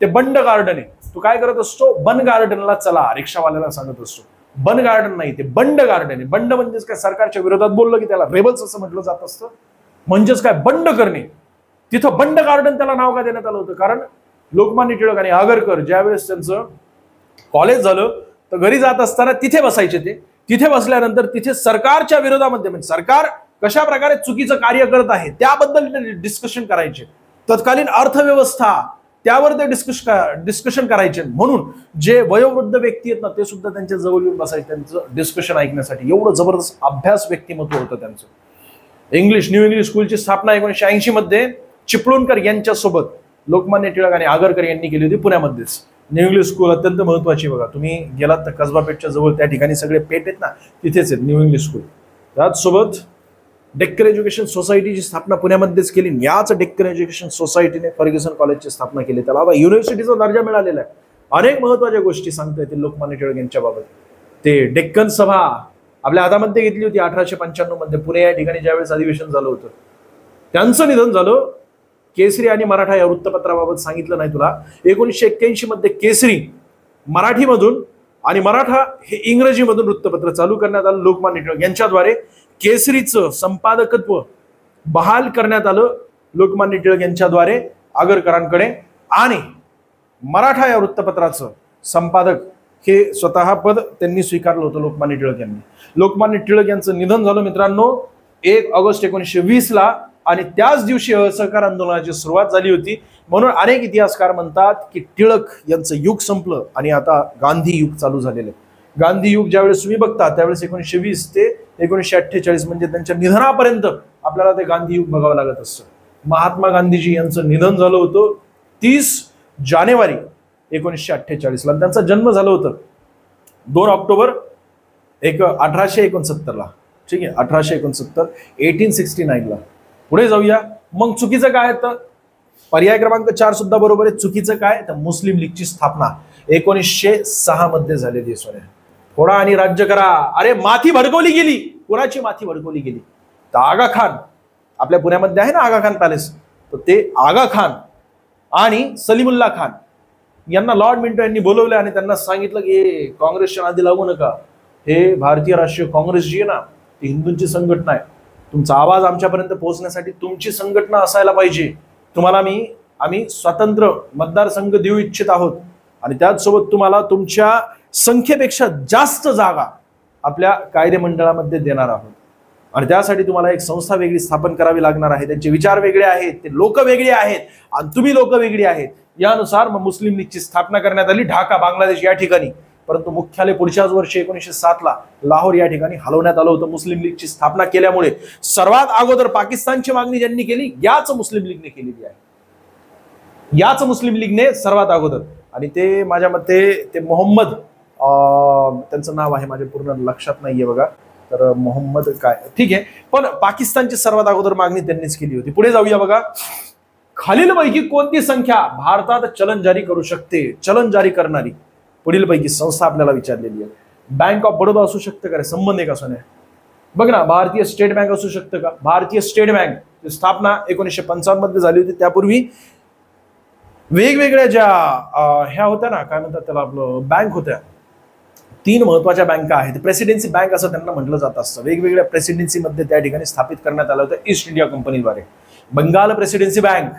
ते बंड गार्डन आहे. तू काय करत असतो, बन गार्डनला चला, रिक्षावाल्याला सांगत असतो. बन गार्डन नाही, ते बंड गार्डन आहे. बंड म्हणजेच काय, सरकारच्या विरोधात बोललं की त्याला रेबल्स असं म्हटलं जात असतं. म्हणजेच काय, बंड करणे. तिथं बंड गार्डन त्याला नाव का देण्यात आलं होतं, कारण लोकमान्य टिळक आणि आगरकर ज्यावेळेस त्यांचं कॉलेज झालं तर घरी जात असताना तिथे बसायचे. ते तिथे बसल्यानंतर तिथे सरकारच्या विरोधामध्ये, म्हणजे सरकार कशा प्रकारे चुकीचं कार्य करत आहे त्याबद्दल डिस्कशन करायचे. तत्कालीन अर्थव्यवस्था त्यावर ते डिस्कशन करायचे. म्हणून जे वयोवृद्ध व्यक्ती आहेत ना ते सुद्धा त्यांच्या जवळ येऊन बसायचे त्यांचं डिस्कशन ऐकण्यासाठी. एवढं जबरदस्त अभ्यास व्यक्तिमत्व होतं त्यांचं. न्यू इंग्लिश स्कूलची स्थापना 1980 मध्ये चिपळूणकर यांच्यासोबत लोकमान्य टिळक आणि आगरकर यांनी केली होती पुण्यामध्येच. न्यू इंग्लिश स्कूल अत्यंत महत्वाची. बघा तुम्ही गेलात तर कसबा पेठच्या जवळ त्या ठिकाणी सगळे पेठ आहेत ना, तिथेच आहेत न्यू इंग्लिश स्कूल. त्याचसोबत डेक्कन एज्युकेशन सोसायटीची स्थापना पुण्यामध्येच केली. याच डेक्कन एज्युकेशन सोसायटीने फर्ग्युसन कॉलेजची स्थापना केली. त्याला आता युनिव्हर्सिटीचा दर्जा मिळालेला आहे. अनेक महत्वाच्या गोष्टी सांगता येतील लोकमान्य टिळक यांच्या बाबत. ते डेक्कन सभा आपल्या हातामध्ये घेतली होती 1895 मध्ये पुणे या ठिकाणी ज्यावेळेस अधिवेशन झालं होतं. त्यांचं निधन झालं. केसरी आणि मराठा या वृत्तपत्राबाबत सांगितलं नाही तुला. 1981 मध्ये केसरी मराठीमधून आणि मराठा हे इंग्रजीमधून वृत्तपत्र चालू करण्यात आलं लोकमान्य टिळक यांच्याद्वारे. केसरीचं संपादकत्व बहाल करण्यात आलं लोकमान्य टिळक यांच्याद्वारे आगरकरांकडे. आणि मराठा या वृत्तपत्राचं संपादक हे स्वतः पद त्यांनी स्वीकारलं होतं लोकमान्य टिळक यांनी. लोकमान्य टिळक यांचं निधन झालं मित्रांनो 1 ऑगस्ट 1920 ला. आणि त्याच दिवशी असहकार आंदोलनाची सुरुवात झाली होती. म्हणून अनेक इतिहासकार म्हणतात की टिळक यांचं युग संपलं आणि आता गांधी युग चालू झालेलं. गांधी युग ज्यावेळेस तुम्ही बघता त्यावेळेस 1920 ते 1948 म्हणजे त्यांच्या निधनापर्यंत आपल्याला ते गांधी युग बघावं लागत असतं. महात्मा गांधीजी यांचं निधन झालं होतं 30 जानेवारी 1948 ला. त्यांचा जन्म झाला होता 2 ऑक्टोबर 1869 ला. ठीक आहे, 1869 1869 ला. पुढे जाऊया. मग चुकीचं काय तर पर्याय क्रमांक 4 सुद्धा बरोबर आहे. चुकीचं काय तर मुस्लिम लीगची स्थापना 1906 मध्ये झालेली आहे. फोडा आणि राज्य करा. अरे माथी भडकवली गेली. कोणाची माथी भडकवली गेली तर आगा खान, आपल्या पुण्यामध्ये आहे ना आगा खान पॅलेस, तर ते आगा खान आणि सलीमुल्ला खान यांना लॉर्ड मिंटो यांनी बोलवले आणि त्यांना सांगितलं की काँग्रेसच्या नादी लागू नका. हे भारतीय राष्ट्रीय काँग्रेस जी आहे ना ती हिंदूंची संघटना आहे. तुमचा आवाज आमच्यापर्यंत पोहोचण्यासाठी तुमची संघटना असायला पाहिजे. तुम्हाला आम्ही स्वतंत्र मतदारसंघ देऊ इच्छित आहोत आणि त्याचसोबत तुम्हाला तुमच्या संख्येपेक्षा जास्त जागा आपल्या कायदे मंडळामध्ये देणार आहोत. आणि त्यासाठी तुम्हाला एक संस्था वेगळी स्थापन करावी लागणार आहे. त्यांचे विचार वेगळे आहेत, ते लोक वेगळी आहेत आणि तुम्ही लोक वेगळी आहेत. यानुसार मग मुस्लिम लीगची स्थापना करण्यात आली ढाका बांगलादेश या ठिकाणी. परंतु मुख्यालय पुढच्याच वर्षी 1907 ला लाहोर या ठिकाणी हलवण्यात आलं होतं. मुस्लिम लीगची स्थापना केल्यामुळे सर्वात अगोदर पाकिस्तानची मागणी ज्यांनी केली याच मुस्लिम लीगने केलेली आहे. याच मुस्लिम लीगने सर्वात अगोदर. आणि ते माझ्या मते ते मोहम्मद त्यांचं नाव आहे माझ्या पूर्ण लक्षात नाहीये बघा, तर मोहम्मद काय ठीक आहे, पण पाकिस्तानची सर्वात अगोदर मागणी त्यांनीच केली होती. पुढे जाऊया बघा. खालीलपैकी कोणती संख्या भारतात चलन जारी करू शकते? चलन जारी करणारी पुढीलपैकी संस्था आपल्याला विचारलेली आहे. बँक ऑफ बडोदा असू शकतं का रे? संबंध आहे का सोन्या? बघ ना, भारतीय स्टेट बँक असू शकतं का? भारतीय स्टेट बँक स्थापना 1955 मध्ये झाली होती. त्यापूर्वी वेगवेगळ्या ज्या ह्या होत्या ना, काय म्हणतात त्याला, आपलं बँक होत्या. 3 महत्वाच्या बँका आहेत. प्रेसिडेन्सी बँक असं त्यांना म्हटलं जात असतं. वेगवेगळ्या प्रेसिडेन्सीमध्ये त्या ठिकाणी स्थापित करण्यात आलं होतं ईस्ट इंडिया कंपनीद्वारे. बंगाल प्रेसिडेन्सी बँक,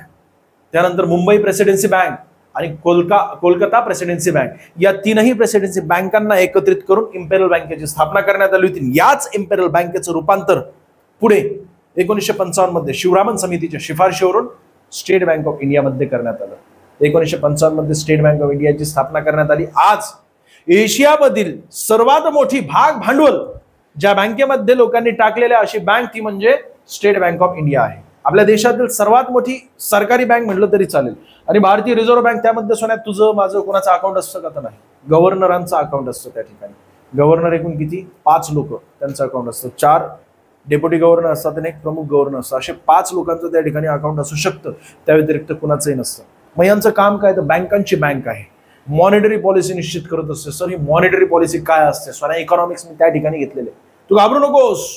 त्यानंतर मुंबई प्रेसिडेन्सी बँक आणि कोलकाता प्रेसिडेन्सी बँक, या 3ही प्रेसिडेन्सी बँकांना एकत्रित करून इम्पेरियल बँकेची स्थापना करण्यात आली होती. याच इम्पेरियल बँकेचं रूपांतर पुढे 1955 मध्ये शिवरामन समितीच्या शिफारशीवरून स्टेट बँक ऑफ इंडियामध्ये करण्यात आलं. 1955 मध्ये स्टेट बँक ऑफ इंडियाची स्थापना करण्यात आली. आज एशियामधील सर्वात मोठी भाग भांडवल ज्या बँकेमध्ये लोकांनी टाकलेल्या अशी बँक ती म्हणजे स्टेट बँक ऑफ इंडिया आहे. आपल्या देशातील सर्वात मोठी सरकारी बँक म्हटलं तरी चालेल. आणि भारतीय रिझर्व्ह बँक, त्यामध्ये सोन्यात तुझं माझं कोणाचं अकाउंट असतं का? तर नाही, गव्हर्नरांचं अकाउंट असतं त्या ठिकाणी. गव्हर्नर एकूण किती? 5 लोक त्यांचं अकाउंट असतं. 4 डेप्युटी गव्हर्नर असतात आणि 1 प्रमुख गव्हर्नर असतं. असे 5 लोकांचं त्या ठिकाणी अकाउंट असू शकतं. त्या व्यतिरिक्त कुणाचंही नसतं. मग यांचं काम काय तर बँकांची बँक आहे, मॉनिटरी पॉलिसी निश्चित करत असते. सर ही मॉनिटरी पॉलिसी काय असते? सोन्या इकॉनॉमिक्स मी त्या ठिकाणी घेतलेले. तू घाबरू नकोस,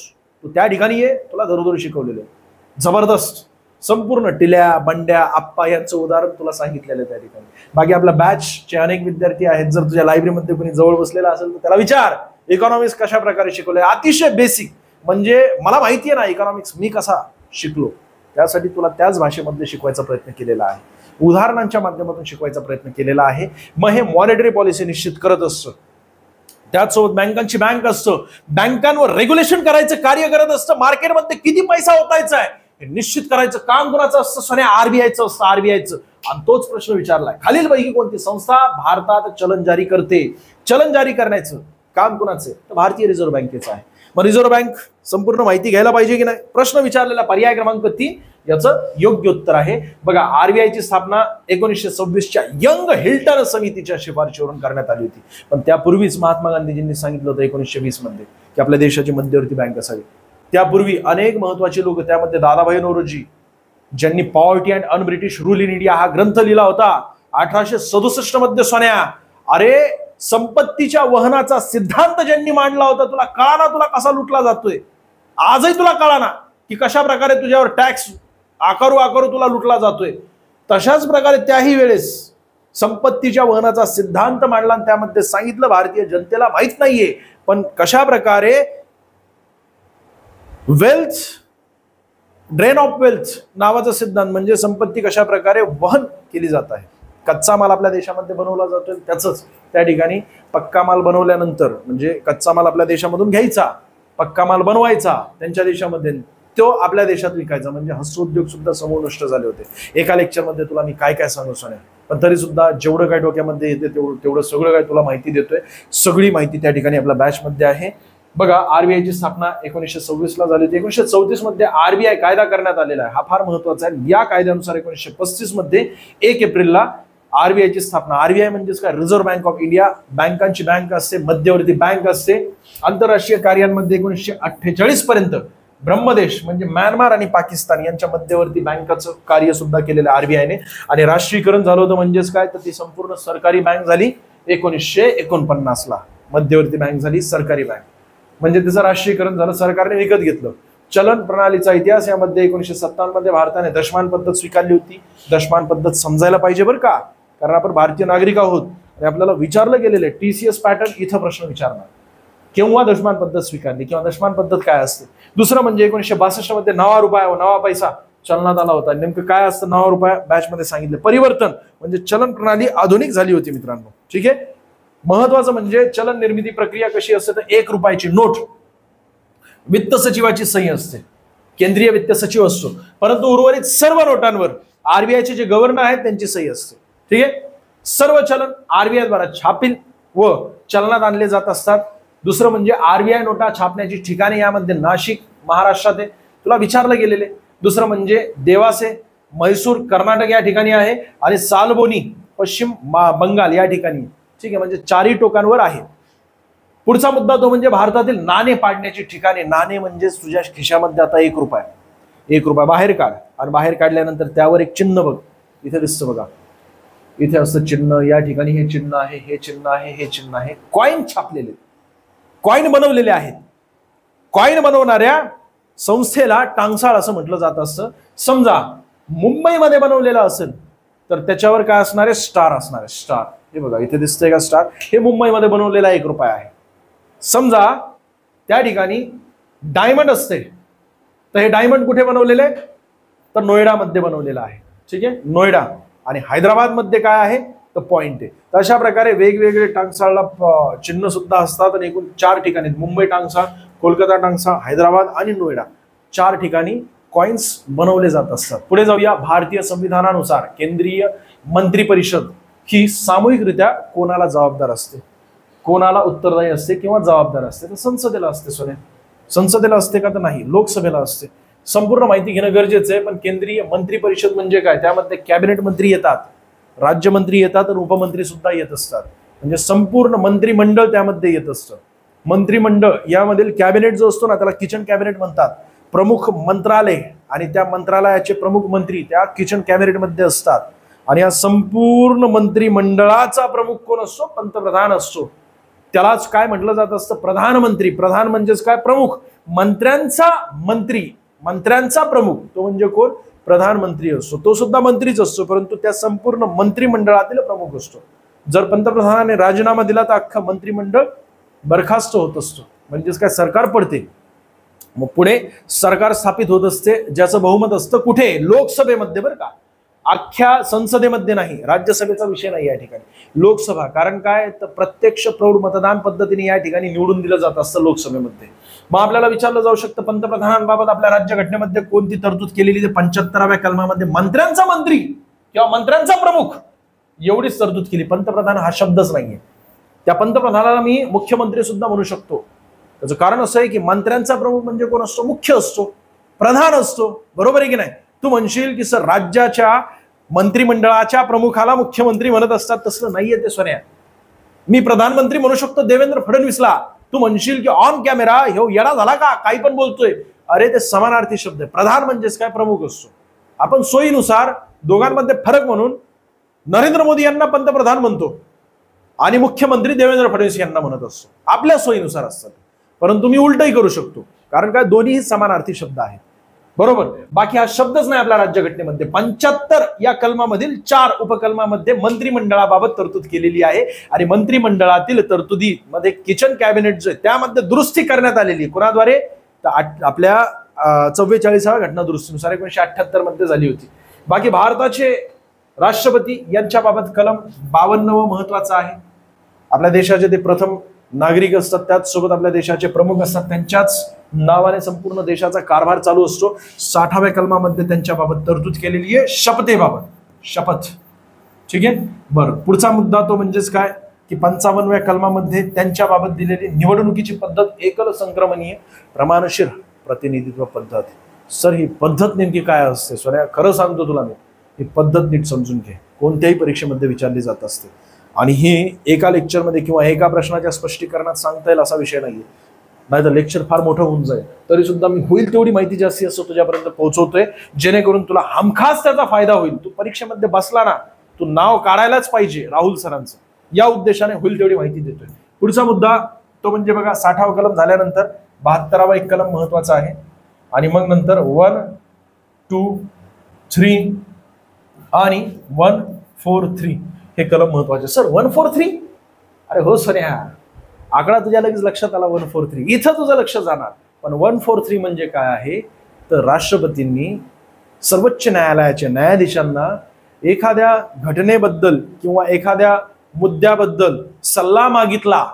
तू त्या ठिकाणी ये, तुला धरोधर शिकवलेलं आहे. जबरदस्त, संपूर्ण टिल्या बंड्या आप्पा यांचं उदाहरण तुला सांगितलेलं आहे त्या ठिकाणी. बाकी आपल्या बॅचचे अनेक विद्यार्थी आहेत. जर तुझ्या लायब्ररीमध्ये कोणी जवळ बसलेला असेल तर त्याला विचार इकॉनॉमिक्स कशा प्रकारे शिकवलंय. अतिशय बेसिक, म्हणजे मला माहिती आहे ना इकॉनॉमिक्स मी कसा शिकलो, त्यासाठी तुला त्याच भाषेमध्ये शिकवायचा प्रयत्न केलेला आहे. उदाहरणांच्या माध्यमातून शिकवायचा प्रयत्न केलेला आहे. मग हे मॉनिटरी पॉलिसी निश्चित करत असतं. त्याचसोबत बँकांची बँक असतं, बँकांवर रेग्युलेशन करायचं कार्य करत असतं. मार्केटमध्ये किती पैसा ओतायचा आहे हे निश्चित करायचं काम कोणाचं असतं? सोन्या आरबीआयचं असतं, आरबीआयचं. आणि तोच प्रश्न विचारलाय, खालीलपैकी कोणती संस्था भारतात चलन जारी करते? चलन जारी करण्याचं काम कोणाचं? तर भारतीय रिझर्व्ह बँकेचं आहे. मग रिझर्व्ह बँक संपूर्ण माहिती घ्यायला पाहिजे की नाही? प्रश्न विचारलेला पर्याय क्रमांक 3 याचं योग्य उत्तर आहे. बघा, आरबीआयची स्थापना 1926च्या यंग हिल्टन समितीच्या शिफारशीवरून करण्यात आली होती. पण त्यापूर्वीच महात्मा गांधीजींनी सांगितलं होतं 1920 मध्ये की आपल्या देशाची मध्यवर्ती बँक असावी. त्यापूर्वी अनेक महत्वाचे लोक, त्यामध्ये दादाभाई नौरोजी ज्यांनी poverty and un British rule in India हा ग्रंथ लिहिला होता 1867 मध्ये. सोन्या, अरे संपत्तीच्या वहनाचा सिद्धांत ज्यांनी मांडला होता, तुला कळाना तुला कसा लुटला जातोय? आजही तुला कळाना की कशा प्रकारे तुझ्यावर टॅक्स आकारू तुला लुटला जातोय. तशाच प्रकारे त्याही वेळेस संपत्तीच्या वहनाचा सिद्धांत मांडला आणि त्यामध्ये सांगितलं भारतीय जनतेला माहित नाहीये पण कशा प्रकारे वेल्थ ड्रेन ऑफ वेल्थ नावाचा सिद्धांत म्हणजे संपत्ती कशा प्रकारे वहन केली जात आहे. कच्चा माल आपल्या देशामध्ये बनवला जातोय त्याच त्या ठिकाणी पक्का माल बनवल्यानंतर म्हणजे कच्चा माल आपल्या देशामधून घ्यायचा, पक्का माल बनवायचा त्यांच्या देशामध्ये, तो आपल्या देशात विकायचा. म्हणजे हस्तउद्योग सुद्धा समूळ नष्ट झाले होते. एका लेक्चरमध्ये तुला मी काय काय सांगू सोन्या, पण तरी सुद्धा जेवढं काय डोक्यामध्ये येते तेवढं सगळं काय तुला माहिती देतोय. सगळी माहिती त्या ठिकाणी आपल्या बॅच मध्ये आहे. बघा, आरबीआयची स्थापना 1926 ला झाली होती. 1934 मध्ये आरबीआय कायदा करण्यात आलेला आहे. हा फार महत्वाचा आहे. या कायद्यानुसार 1935 मध्ये 1 एप्रिलला आरबीआयची स्थापना. आरबीआय म्हणजेच काय, रिझर्व्ह बँक ऑफ इंडिया. बँकांची बँक असते, मध्यवर्ती बँक असते. आंतरराष्ट्रीय कार्यांमध्ये 1948 पर्यंत ब्रह्मदेश म्हणजे म्यानमार आणि पाकिस्तान यांच्या मध्यवर्ती बँकाचं कार्य सुद्धा केलेलं आरबीआयने. आणि राष्ट्रीयकरण झालं होतं म्हणजेच काय, तर ती संपूर्ण सरकारी बँक झाली 1949 ला. मध्यवर्ती बँक झाली सरकारी बँक, म्हणजे त्याचं राष्ट्रीयकरण झालं, सरकारने विकत घेतलं. चलन प्रणालीचा इतिहास यामध्ये 1957 मध्ये भारताने दशमान पद्धत स्वीकारली होती. दशमान पद्धत समजायला पाहिजे बरं का, कारण आपण भारतीय नागरिक आहोत आणि आपल्याला विचारलं गेलेलं आहे टीसीएस पॅटर्न इथं प्रश्न विचारणार, केव्हा दशमान पद्धत स्वीकारली किंवा दशमान पद्धत काय असते. दुसरं म्हणजे 1962 मध्ये नवा रुपया व नवा पैसा चलनात आला होता. नेमकं काय असतं नवा रुपया, बॅच मध्ये सांगितलं. परिवर्तन म्हणजे चलन प्रणाली आधुनिक झाली होती मित्रांनो. ठीक आहे, महत्वाचं म्हणजे चलन निर्मिती प्रक्रिया कशी असते, तर 1 रुपयाची नोट वित्त सचिवाची सही असते, केंद्रीय वित्त सचिव असतो, परंतु उर्वरित सर्व नोटांवर आरबीआयचे जे गव्हर्नर आहेत त्यांची सही असते. ठीक आहे, सर्व चलन आरबीआय द्वारा छापील व चलनात आणले जात असतात. दुसरं म्हणजे आरबीआय नोटा छापण्याची ठिकाणे यामध्ये नाशिक महाराष्ट्रात आहे, तुला विचारलं गेलेले. दुसरं म्हणजे देवासे म्हैसूर कर्नाटक या ठिकाणी आहे आणि सालबोनी पश्चिम बंगाल या ठिकाणी. ठीक आहे, म्हणजे 4ही टोकांवर आहे. पुढचा मुद्दा तो म्हणजे भारतातील नाणे पाडण्याची ठिकाणे. नाणे म्हणजे तुझ्या खिशामध्ये आता 1 रुपया, 1 रुपया बाहेर काढ आणि बाहेर काढल्यानंतर त्यावर एक चिन्ह बघ, इथे दिसतं बघा, इथे असतं चिन्ह. या ठिकाणी हे चिन्ह आहे, हे चिन्ह आहे, हे चिन्ह आहे. कॉईन छापलेले, कॉईन बनवलेले आहेत. कॉईन बनवणाऱ्या संस्थेला टांगसाळ असं म्हटलं जात असतं. समजा मुंबईमध्ये बनवलेला असेल तर त्याच्यावर काय असणार आहे, स्टार असणार आहे. स्टार हे बघा इथे दिसतंय का स्टार, हे मुंबईमध्ये बनवलेला 1 रुपया आहे. समजा त्या ठिकाणी डायमंड असते तर हे डायमंड कुठे बनवलेले आहे, तर नोएडामध्ये बनवलेलं आहे. ठीक आहे, नोएडा. आणि हैदराबाद मध्ये काय आहे, तर पॉइंट आहे. तर अशा प्रकारे वेगवेगळे टांगसाळला चिन्ह सुद्धा असतात आणि एकूण 4 ठिकाणी, मुंबई टांगसाळ, कोलकाता टांगसाळ, हैदराबाद आणि नोएडा, 4 ठिकाणी कॉइन्स बनवले जात असतात. पुढे जाऊया. भारतीय संविधानानुसार केंद्रीय मंत्री परिषद ही सामूहिकरित्या कोणाला जबाबदार असते, कोणाला उत्तरदायी असते किंवा जबाबदार असते, तर संसदेला असते. सोने संसदेला असते का, तर नाही, लोकसभेला असते. संपूर्ण माहिती घेणं गरजेचं आहे. पण केंद्रीय मंत्री परिषद म्हणजे काय, त्यामध्ये कॅबिनेट मंत्री येतात, राज्यमंत्री येतात आणि उपमंत्री सुद्धा येत असतात. म्हणजे संपूर्ण मंत्रिमंडळ त्यामध्ये येत असतं. मंत्रिमंडळ यामधील कॅबिनेट जो असतो ना त्याला किचन कॅबिनेट म्हणतात. प्रमुख मंत्रालय आणि त्या मंत्रालयाचे प्रमुख मंत्री त्या किचन कॅबिनेटमध्ये असतात. आणि या संपूर्ण मंत्रिमंडळाचा प्रमुख कोण असतो, पंतप्रधान असतो. त्यालाच काय म्हटलं जात असतं, प्रधानमंत्री. प्रधान म्हणजेच काय, प्रमुख. मंत्र्यांचा मंत्री, मंत्र्यांचा प्रमुख तो म्हणजे कोण, प्रधानमंत्री असतो. तो सुद्धा मंत्रीच असतो परंतु त्या संपूर्ण मंत्रिमंडळातील प्रमुख असतो. जर पंतप्रधानाने राजीनामा दिला तर अख्खा मंत्रिमंडळ बरखास्त होत असतो, म्हणजेच काय, सरकार पडते. मग पुढे सरकार स्थापित होत असते, ज्याचं बहुमत असतं कुठे, लोकसभेमध्ये. बरं का, अख्ख्या संसदेमध्ये नाही, राज्यसभेचा विषय नाही या ठिकाणी, लोकसभा. कारण काय, तर प्रत्यक्ष प्रौढ मतदान पद्धतीने या ठिकाणी निवडून दिलं जात असतं लोकसभेमध्ये. मग आपल्याला विचारलं जाऊ शकतं पंतप्रधानांबाबत आपल्या राज्यघटनेमध्ये कोणती तरतूद केलेली, ते 75व्या कलमामध्ये मंत्र्यांचा मंत्री किंवा मंत्र्यांचा प्रमुख एवढीच तरतूद केली. पंतप्रधान हा शब्दच नाहीये. त्या पंतप्रधानाला मी मुख्यमंत्री सुद्धा म्हणू शकतो. त्याचं कारण असं आहे की मंत्र्यांचा प्रमुख म्हणजे कोण असतो, मुख्य असतो, प्रधान असतो. बरोबर आहे की नाही. तू म्हणशील की सर राज्याच्या मंत्रिमंडळाच्या प्रमुखाला मुख्यमंत्री म्हणत असतात, तसं नाहीये ते सोन्या. मी प्रधानमंत्री म्हणू शकतो देवेंद्र फडणवीसला. तू म्हणशील की ऑन कॅमेरा ह्यो येडा झाला का, काही पण बोलतोय. अरे ते समानार्थी शब्द आहे. प्रधान म्हणजेच काय, प्रमुख असतो. आपण सोयीनुसार दोघांमध्ये फरक म्हणून नरेंद्र मोदी यांना पंतप्रधान म्हणतो आणि मुख्यमंत्री देवेंद्र फडणवीस यांना म्हणत असतो, आपल्या सोयीनुसार असतात. परंतु मी उलटही करू शकतो, कारण काय, दोन्हीही समानार्थी शब्द आहेत. बरोबर. बाकी हा शब्दच नाही आपल्या राज्यघटनेमध्ये. 75 या कलमामधील 4 उपकलमामध्ये मंत्रिमंडळाबाबत तरतूद केलेली आहे आणि मंत्रिमंडळातील तरतुदीमध्ये किचन कॅबिनेट जो आहे त्यामध्ये दुरुस्ती करण्यात आलेली आहे. कोणाद्वारे? आपल्या 44व्या घटना दुरुस्तीनुसार 1978 मध्ये झाली होती. बाकी भारताचे राष्ट्रपती यांच्याबाबत कलम 52 महत्वाचा आहे. आपल्या देशाचे ते प्रथम नागरिक असतात, त्याचसोबत आपल्या देशाचे प्रमुख असतात, त्यांच्याच नावाने संपूर्ण देशाचा कारभार चालू असतो. 60व्या कलमामध्ये त्यांच्याबाबत तरतूद केलेली आहे शपथेबाबत. शपथ. ठीक आहे. बरं, पुढचा मुद्दा तो म्हणजेच काय की 55व्या कलमामध्ये त्यांच्याबाबत दिलेली निवडणुकीची पद्धत एकल संक्रमणीय प्रमाणशीर प्रतिनिधित्व पद्धत. सर ही पद्धत नेमकी काय असते? सोन्या खरं सांगतो तुला मी, ही पद्धत नीट समजून घे. कोणत्याही परीक्षेमध्ये विचारली जात असते आणि ही एका लेक्चरमध्ये किंवा एका प्रश्नाच्या स्पष्टीकरणात सांगता येईल असा विषय नाहीये. नाही तर लेक्चर फार मोठं होऊन जाईल. तरी सुद्धा मी होईल तेवढी माहिती जास्तीत जास्त तुझ्यापर्यंत पोहोचवतोय, जेणेकरून तुला हमखास त्याचा फायदा होईल. तू परीक्षेमध्ये बसला ना, तू नाव काढायलाच पाहिजे राहुल सरांचं, या उद्देशाने होईल तेवढी माहिती देतोय. पुढचा मुद्दा तो म्हणजे बघा 60वा कलम झाल्यानंतर 72वा एक कलम महत्वाचा आहे आणि मग नंतर 1, 2, 3 आणि 143 हे कलम महत्वाचे. सर 143? अरे हो सोन्या, आकडा तुझ्या लगेच लक्षात आला 143, इथं तुझं लक्ष जाणार. पण 143 म्हणजे काय आहे तर राष्ट्रपतींनी सर्वोच्च न्यायालयाच्या न्यायाधीशांना एखाद्या घटनेबद्दल किंवा एखाद्या मुद्द्याबद्दल सल्ला मागितला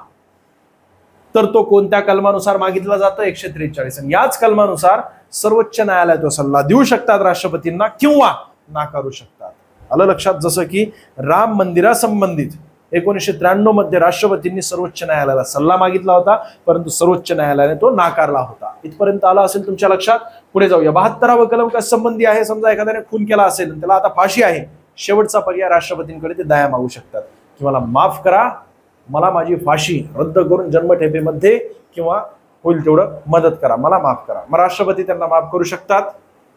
तर तो कोणत्या कलमानुसार मागितला जातो? 143. आणि याच कलमानुसार सर्वोच्च न्यायालय तो सल्ला देऊ शकतात राष्ट्रपतींना किंवा नाकारू शकतात. आलं लक्षात? जसं की राम मंदिरासंबंधित 1993 मध्ये राष्ट्रपतींनी सर्वोच्च न्यायालयाला सल्ला मागितला होता, परंतु सर्वोच्च न्यायालयाने तो नाकारला होता. इथपर्यंत आला असेल तुमच्या लक्षात. पुढे जाऊया. 72वा कलम काय संबंधी आहे? समजा एखाद्याने खून केला असेल, त्याला आता फाशी आहे, शेवटचा पर्याय राष्ट्रपतींकडे ते दया मागू शकतात की मला माफ करा, मला माझी फाशी रद्द करून जन्मठेपेमध्ये किंवा होईल तेवढं मदत करा, मला माफ करा. मग राष्ट्रपती त्यांना माफ करू शकतात,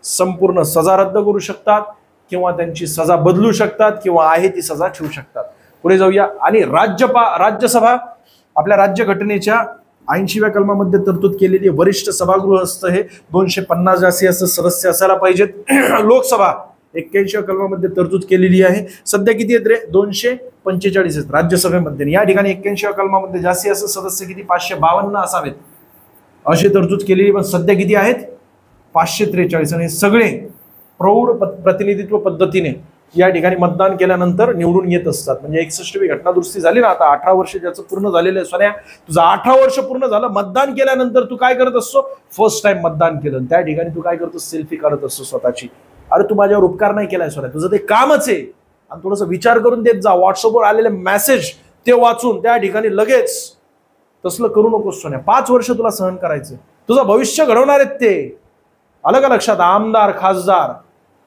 संपूर्ण सजा रद्द करू शकतात किंवा त्यांची सजा बदलू शकतात किंवा आहे ती सजा ठेवू शकतात. पुढे जाऊया. आणि राज्यसभा आपल्या राज्यघटनेच्या 80व्या कलमामध्ये तरतूद केलेली वरिष्ठ सभागृह असतं, हे 250 जास्तीत जास्त सदस्य असायला पाहिजेत. लोकसभा 81व्या कलमामध्ये तरतूद केलेली आहे. सध्या किती आहेत रे? 245 आहेत राज्यसभेमध्ये. या ठिकाणी 81व्या कलमामध्ये जास्तीत जास्त सदस्य किती? 552 असावेत अशी तरतूद केलेली. पण सध्या किती आहेत? 543. आणि सगळे प्रौढ प्रतिनिधित्व पद्धतीने या ठिकाणी मतदान केल्यानंतर निवडून येत असतात. म्हणजे 61वी घटना दुरुस्ती झाली ना, आता 18 वर्ष ज्याचं पूर्ण झालेलं आहे सोन्या, तुझं 18 वर्ष पूर्ण झालं, मतदान केल्यानंतर तू काय करत असतो? फर्स्ट टाइम मतदान केलं, त्या ठिकाणी तू काय करतो? सेल्फी काढत असतो स्वतःची. अरे तू माझ्यावर उपकार नाही केलाय सोन्या, तुझं ते कामच आहे. आणि थोडंसं विचार करून देत जा. व्हॉट्सअपवर आलेले मेसेज ते वाचून त्या ठिकाणी लगेच तसलं करू नकोस सोन्या. 5 वर्ष तुला सहन करायचं, तुझं भविष्य घडवणार आहेत ते. आलं का लक्षात? आमदार, खासदार,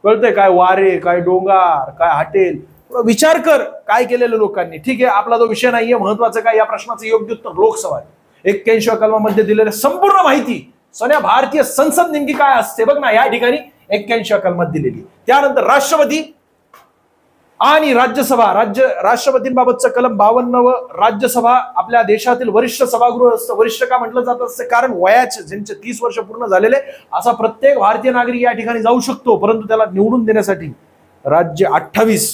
कळतंय काय? वारे, काय डोंगर, काय हॉटेल, विचार कर काय केलेलं लोकांनी. ठीक आहे, आपला तो विषय नाहीये. महत्वाचं काय? या प्रश्नाचं योग्य उत्तर लोकसभा. 81व्या कलमामध्ये दिलेल्या संपूर्ण माहिती सोन्या, भारतीय संसद नेमकी काय असते बघ ना, या ठिकाणी 81व्या कलमात दिलेली. त्यानंतर राष्ट्रपती आणि राज्यसभा. राष्ट्रपतींबाबतचं कलम 52. राज्यसभा आपल्या देशातील वरिष्ठ सभागृह असतं. वरिष्ठ का म्हटलं जात असतं? कारण वयाचे ज्यांचे 30 वर्ष पूर्ण झालेले असा प्रत्येक भारतीय नागरिक या ठिकाणी जाऊ शकतो, परंतु त्याला निवडून देण्यासाठी राज्य 28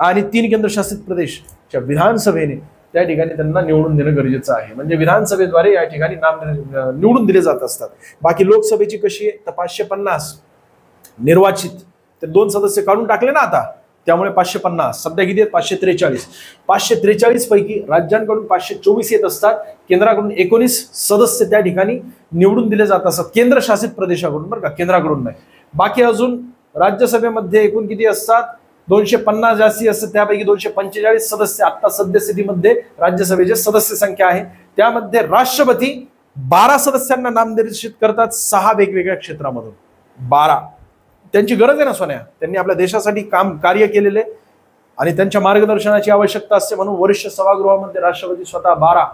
आणि 3 केंद्रशासित प्रदेशच्या विधानसभेने त्या ठिकाणी त्यांना निवडून देणं गरजेचं आहे. म्हणजे विधानसभेद्वारे या ठिकाणी नाम निवडून दिले जात असतात. बाकी लोकसभेची कशी आहे तर 550 निर्वाचित, ते 2 सदस्य काढून टाकले ना आता, त्यामुळे 550. सध्या किती आहेत? 543. 543 पैकी राज्यांकडून 524 येत असतात, केंद्राकडून 19 सदस्य त्या ठिकाणी निवडून दिले जात असतात, केंद्रशासित प्रदेशाकडून, बरं का, केंद्राकडून नाही. बाकी अजून राज्यसभेमध्ये एकूण किती असतात? 250 जास्ती असतात, त्यापैकी 245 सदस्य आता सद्यस्थितीमध्ये राज्यसभेचे सदस्य संख्या आहे. त्यामध्ये राष्ट्रपती 12 सदस्यांना नामनिर्देशित करतात, 6 वेगवेगळ्या क्षेत्रामधून. 12 त्यांची गरज आहे ना सोन्या, त्यांनी आपल्या देशासाठी कार्य केलेले आणि त्यांच्या मार्गदर्शनाची आवश्यकता असते, म्हणून वरिष्ठ सभागृहामध्ये राष्ट्रपती स्वतः 12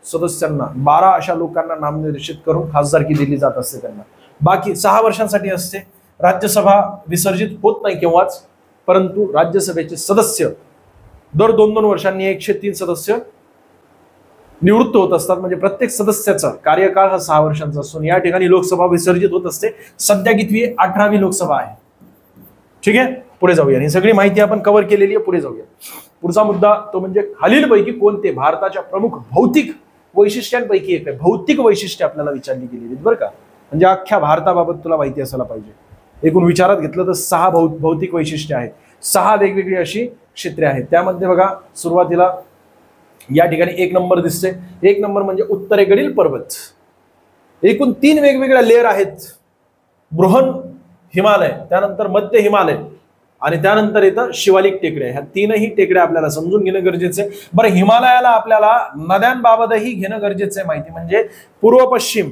सदस्यांना, 12 अशा लोकांना नामनिर्देशित करून खासदारकी दिली जात असते त्यांना. बाकी 6 वर्षांसाठी असते. राज्यसभा विसर्जित होत नाही केव्हाच, परंतु राज्यसभेचे सदस्य दर 2-2 वर्षांनी 103 सदस्य निवृत्त होत असतात. म्हणजे प्रत्येक सदस्याचा कार्यकाळ हा 6 वर्षांचा असून या ठिकाणी लोकसभा विसर्जित होत असते. सध्या कितवी आहे? 18वी लोकसभा आहे. ठीक आहे, पुढे जाऊया. ही सगळी माहिती आपण कव्हर केलेली आहे. पुढे जाऊया. पुढचा मुद्दा तो म्हणजे खालीलपैकी कोणते भारताच्या प्रमुख भौतिक वैशिष्ट्यांपैकी एक आहे. भौतिक वैशिष्ट्ये आपल्याला विचारली गेलेली आहेत बरं का, म्हणजे अख्ख्या भारताबाबत तुला माहिती असायला पाहिजे. एकूण विचारात घेतलं तर 6 भौतिक वैशिष्ट्ये आहेत. 6 वेगवेगळी अशी क्षेत्रे आहेत. त्यामध्ये बघा सुरुवातीला या ठिकाणी 1 नंबर दिसते. 1 नंबर म्हणजे उत्तरेकडील पर्वत. एकूण 3 वेगवेगळ्या लेअर आहेत. बृहन हिमालय, त्यानंतर मध्य हिमालय आणि त्यानंतर येतं शिवालिक टेकड्या. ह्या 3ही टेकड्या आपल्याला समजून घेणं गरजेचं आहे. बरं, हिमालयाला आपल्याला नद्यांबाबतही घेणं गरजेचं आहे माहिती, म्हणजे पूर्व पश्चिम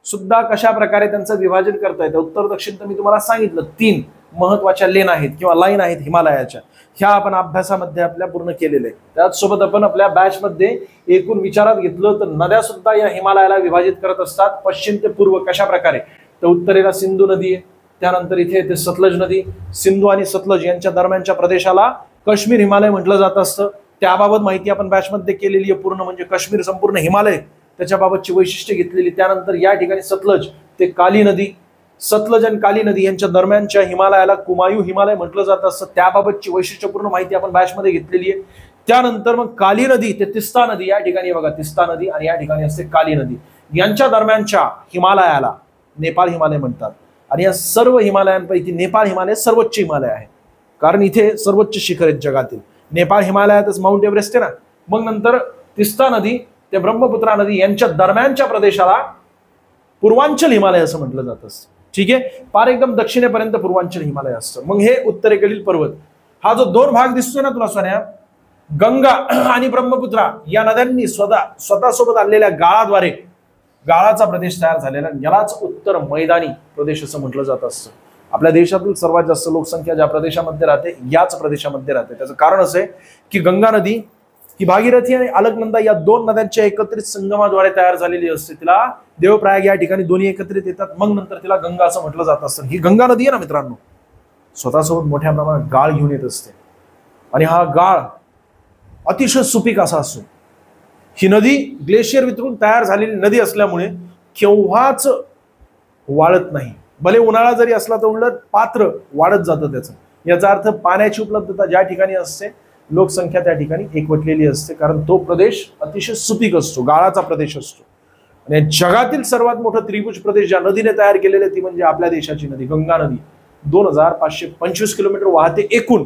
सुद्धा कशा प्रकारे त्यांचं विभाजन करता येतं. उत्तर दक्षिण तर मी तुम्हाला सांगितलं 3 महत्वाच्या लेन आहेत किंवा लाईन आहेत हिमालयाच्या. ह्या आपण अभ्यासामध्ये आपल्या पूर्ण केलेल्या आहे. त्याचसोबत आपण आपल्या बॅचमध्ये एकूण विचारात घेतलं तर नद्या सुद्धा या हिमालयाला विभाजित करत असतात पश्चिम ते पूर्व. कशा प्रकारे? तर उत्तरेला सिंधू नदी आहे, त्यानंतर इथे येते सतलज नदी. सिंधू आणि सतलज यांच्या दरम्यानच्या प्रदेशाला काश्मीर हिमालय म्हटलं जात असतं. त्याबाबत माहिती आपण बॅचमध्ये केलेली आहे पूर्ण, म्हणजे काश्मीर संपूर्ण हिमालय त्याच्याबाबतची वैशिष्ट्ये घेतलेली. त्यानंतर या ठिकाणी सतलज ते काली नदी, सतलज आणि काली नदी यांच्या दरम्यानच्या हिमालयाला कुमायू हिमालय म्हटलं जात असतं. त्याबाबतची वैशिष्ट्यपूर्ण माहिती आपण बॅचमध्ये घेतलेली आहे. त्यानंतर मग काली नदी ते तिस्ता नदी, या ठिकाणी बघा तिस्ता नदी आणि या ठिकाणी असते काली नदी. यांच्या दरम्यानच्या हिमालयाला नेपाळ हिमालय म्हणतात. आणि या सर्व हिमालयांपैकी नेपाळ हिमालय सर्वोच्च हिमालय आहे, कारण इथे सर्वोच्च शिखर आहेत जगातील. नेपाळ हिमालयातच माउंट एव्हरेस्ट आहे ना. मग नंतर तिस्ता नदी ते ब्रह्मपुत्रा नदी यांच्या दरम्यानच्या प्रदेशाला पूर्वांचल हिमालय असं म्हटलं जात असतं. ठीक आहे, पार एकदम दक्षिणेपर्यंत पूर्वांचल हिमालय असतं. मग हे उत्तरेकडील पर्वत. हा जो 2 भाग दिसतोय ना तुला सोन्या, गंगा आणि ब्रह्मपुत्रा या नद्यांनी स्वतःसोबत आणलेल्या गाळाद्वारे गाळाचा प्रदेश तयार झालेला, यालाच उत्तर मैदानी प्रदेश असं म्हटलं जात असतं. आपल्या देशातील सर्वात जास्त लोकसंख्या ज्या प्रदेशामध्ये राहते याच प्रदेशामध्ये राहते. त्याचं कारण असं आहे की गंगा नदी ही भागीरथी आणि अलकनंदा या 2 नद्यांच्या एकत्रित संगमाद्वारे तयार झालेली असते. तिला देवप्रयाग या ठिकाणी दोन्ही एकत्रित येतात, मग नंतर तिला गंगा असं म्हटलं जात असतं. ही गंगा नदी आहे ना मित्रांनो, स्वतःसोबत मोठ्या प्रमाणात गाळ घेऊन येत असते आणि हा गाळ अतिशय सुपीक असा असतो. ही नदी ग्लेशियर वितरून तयार झालेली नदी असल्यामुळे केव्हाच वाळत नाही. भले उन्हाळा जरी असला तर उलट पात्र वाढत जातं त्याचं. याचा अर्थ पाण्याची उपलब्धता ज्या ठिकाणी असते लोकसंख्या त्या ठिकाणी एकवटलेली असते, कारण तो प्रदेश अतिशय सुपीक असतो, गाळाचा प्रदेश असतो. आणि जगातील सर्वात मोठं त्रिभुज प्रदेश ज्या नदीने तयार केलेले ती म्हणजे आपल्या देशाची नदी गंगा नदी. 2525 किलोमीटर वाहते एकूण,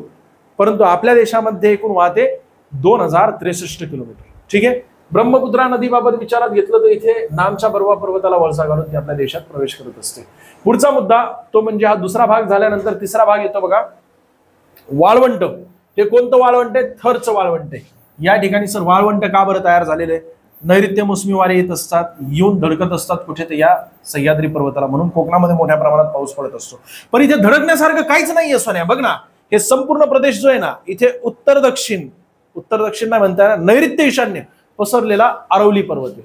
परंतु आपल्या देशामध्ये एकूण वाहते 2063 किलोमीटर. ठीक आहे. ब्रह्मपुत्रा नदीबाबत विचारात घेतलं तर इथे नामच्या बर्वा पर्वताला वळसा घालून ती आपल्या देशात प्रवेश करत असते. पुढचा मुद्दा तो म्हणजे हा दुसरा भाग झाल्यानंतर तिसरा भाग येतो बघा, वाळवंट. हे कोणतं वाळवंट आहे? थरचं वाळवंट आहे. या ठिकाणी सर वाळवंट का बरं तयार झालेले? नैऋत्य मोसमी वारे येत असतात, येऊन धडकत असतात कुठे ते या सह्याद्री पर्वताला, म्हणून कोकणामध्ये मोठ्या प्रमाणात पाऊस पडत असतो. पण इथे धडकण्यासारखं काहीच नाहीये सोन्या. बघ ना, हे संपूर्ण प्रदेश जो आहे ना, इथे उत्तर दक्षिण नाही म्हणता येणार, नैऋत्य ईशान्य पसरलेला अरवली पर्वत आहे.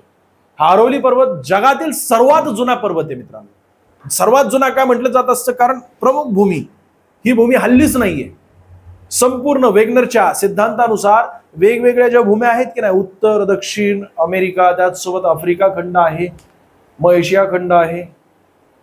हा अरवली पर्वत जगातील सर्वात जुना पर्वत आहे मित्रांनो. सर्वात जुना काय म्हटलं जात असतं? कारण प्रमुख भूमी ही भूमी हल्लीच नाहीये. संपूर्ण वेगनरच्या सिद्धांतानुसार वेगवेगळ्या ज्या भूम्या आहेत की नाही, उत्तर दक्षिण अमेरिका, त्याचसोबत आफ्रिका खंड आहे, मग एशिया खंड आहे,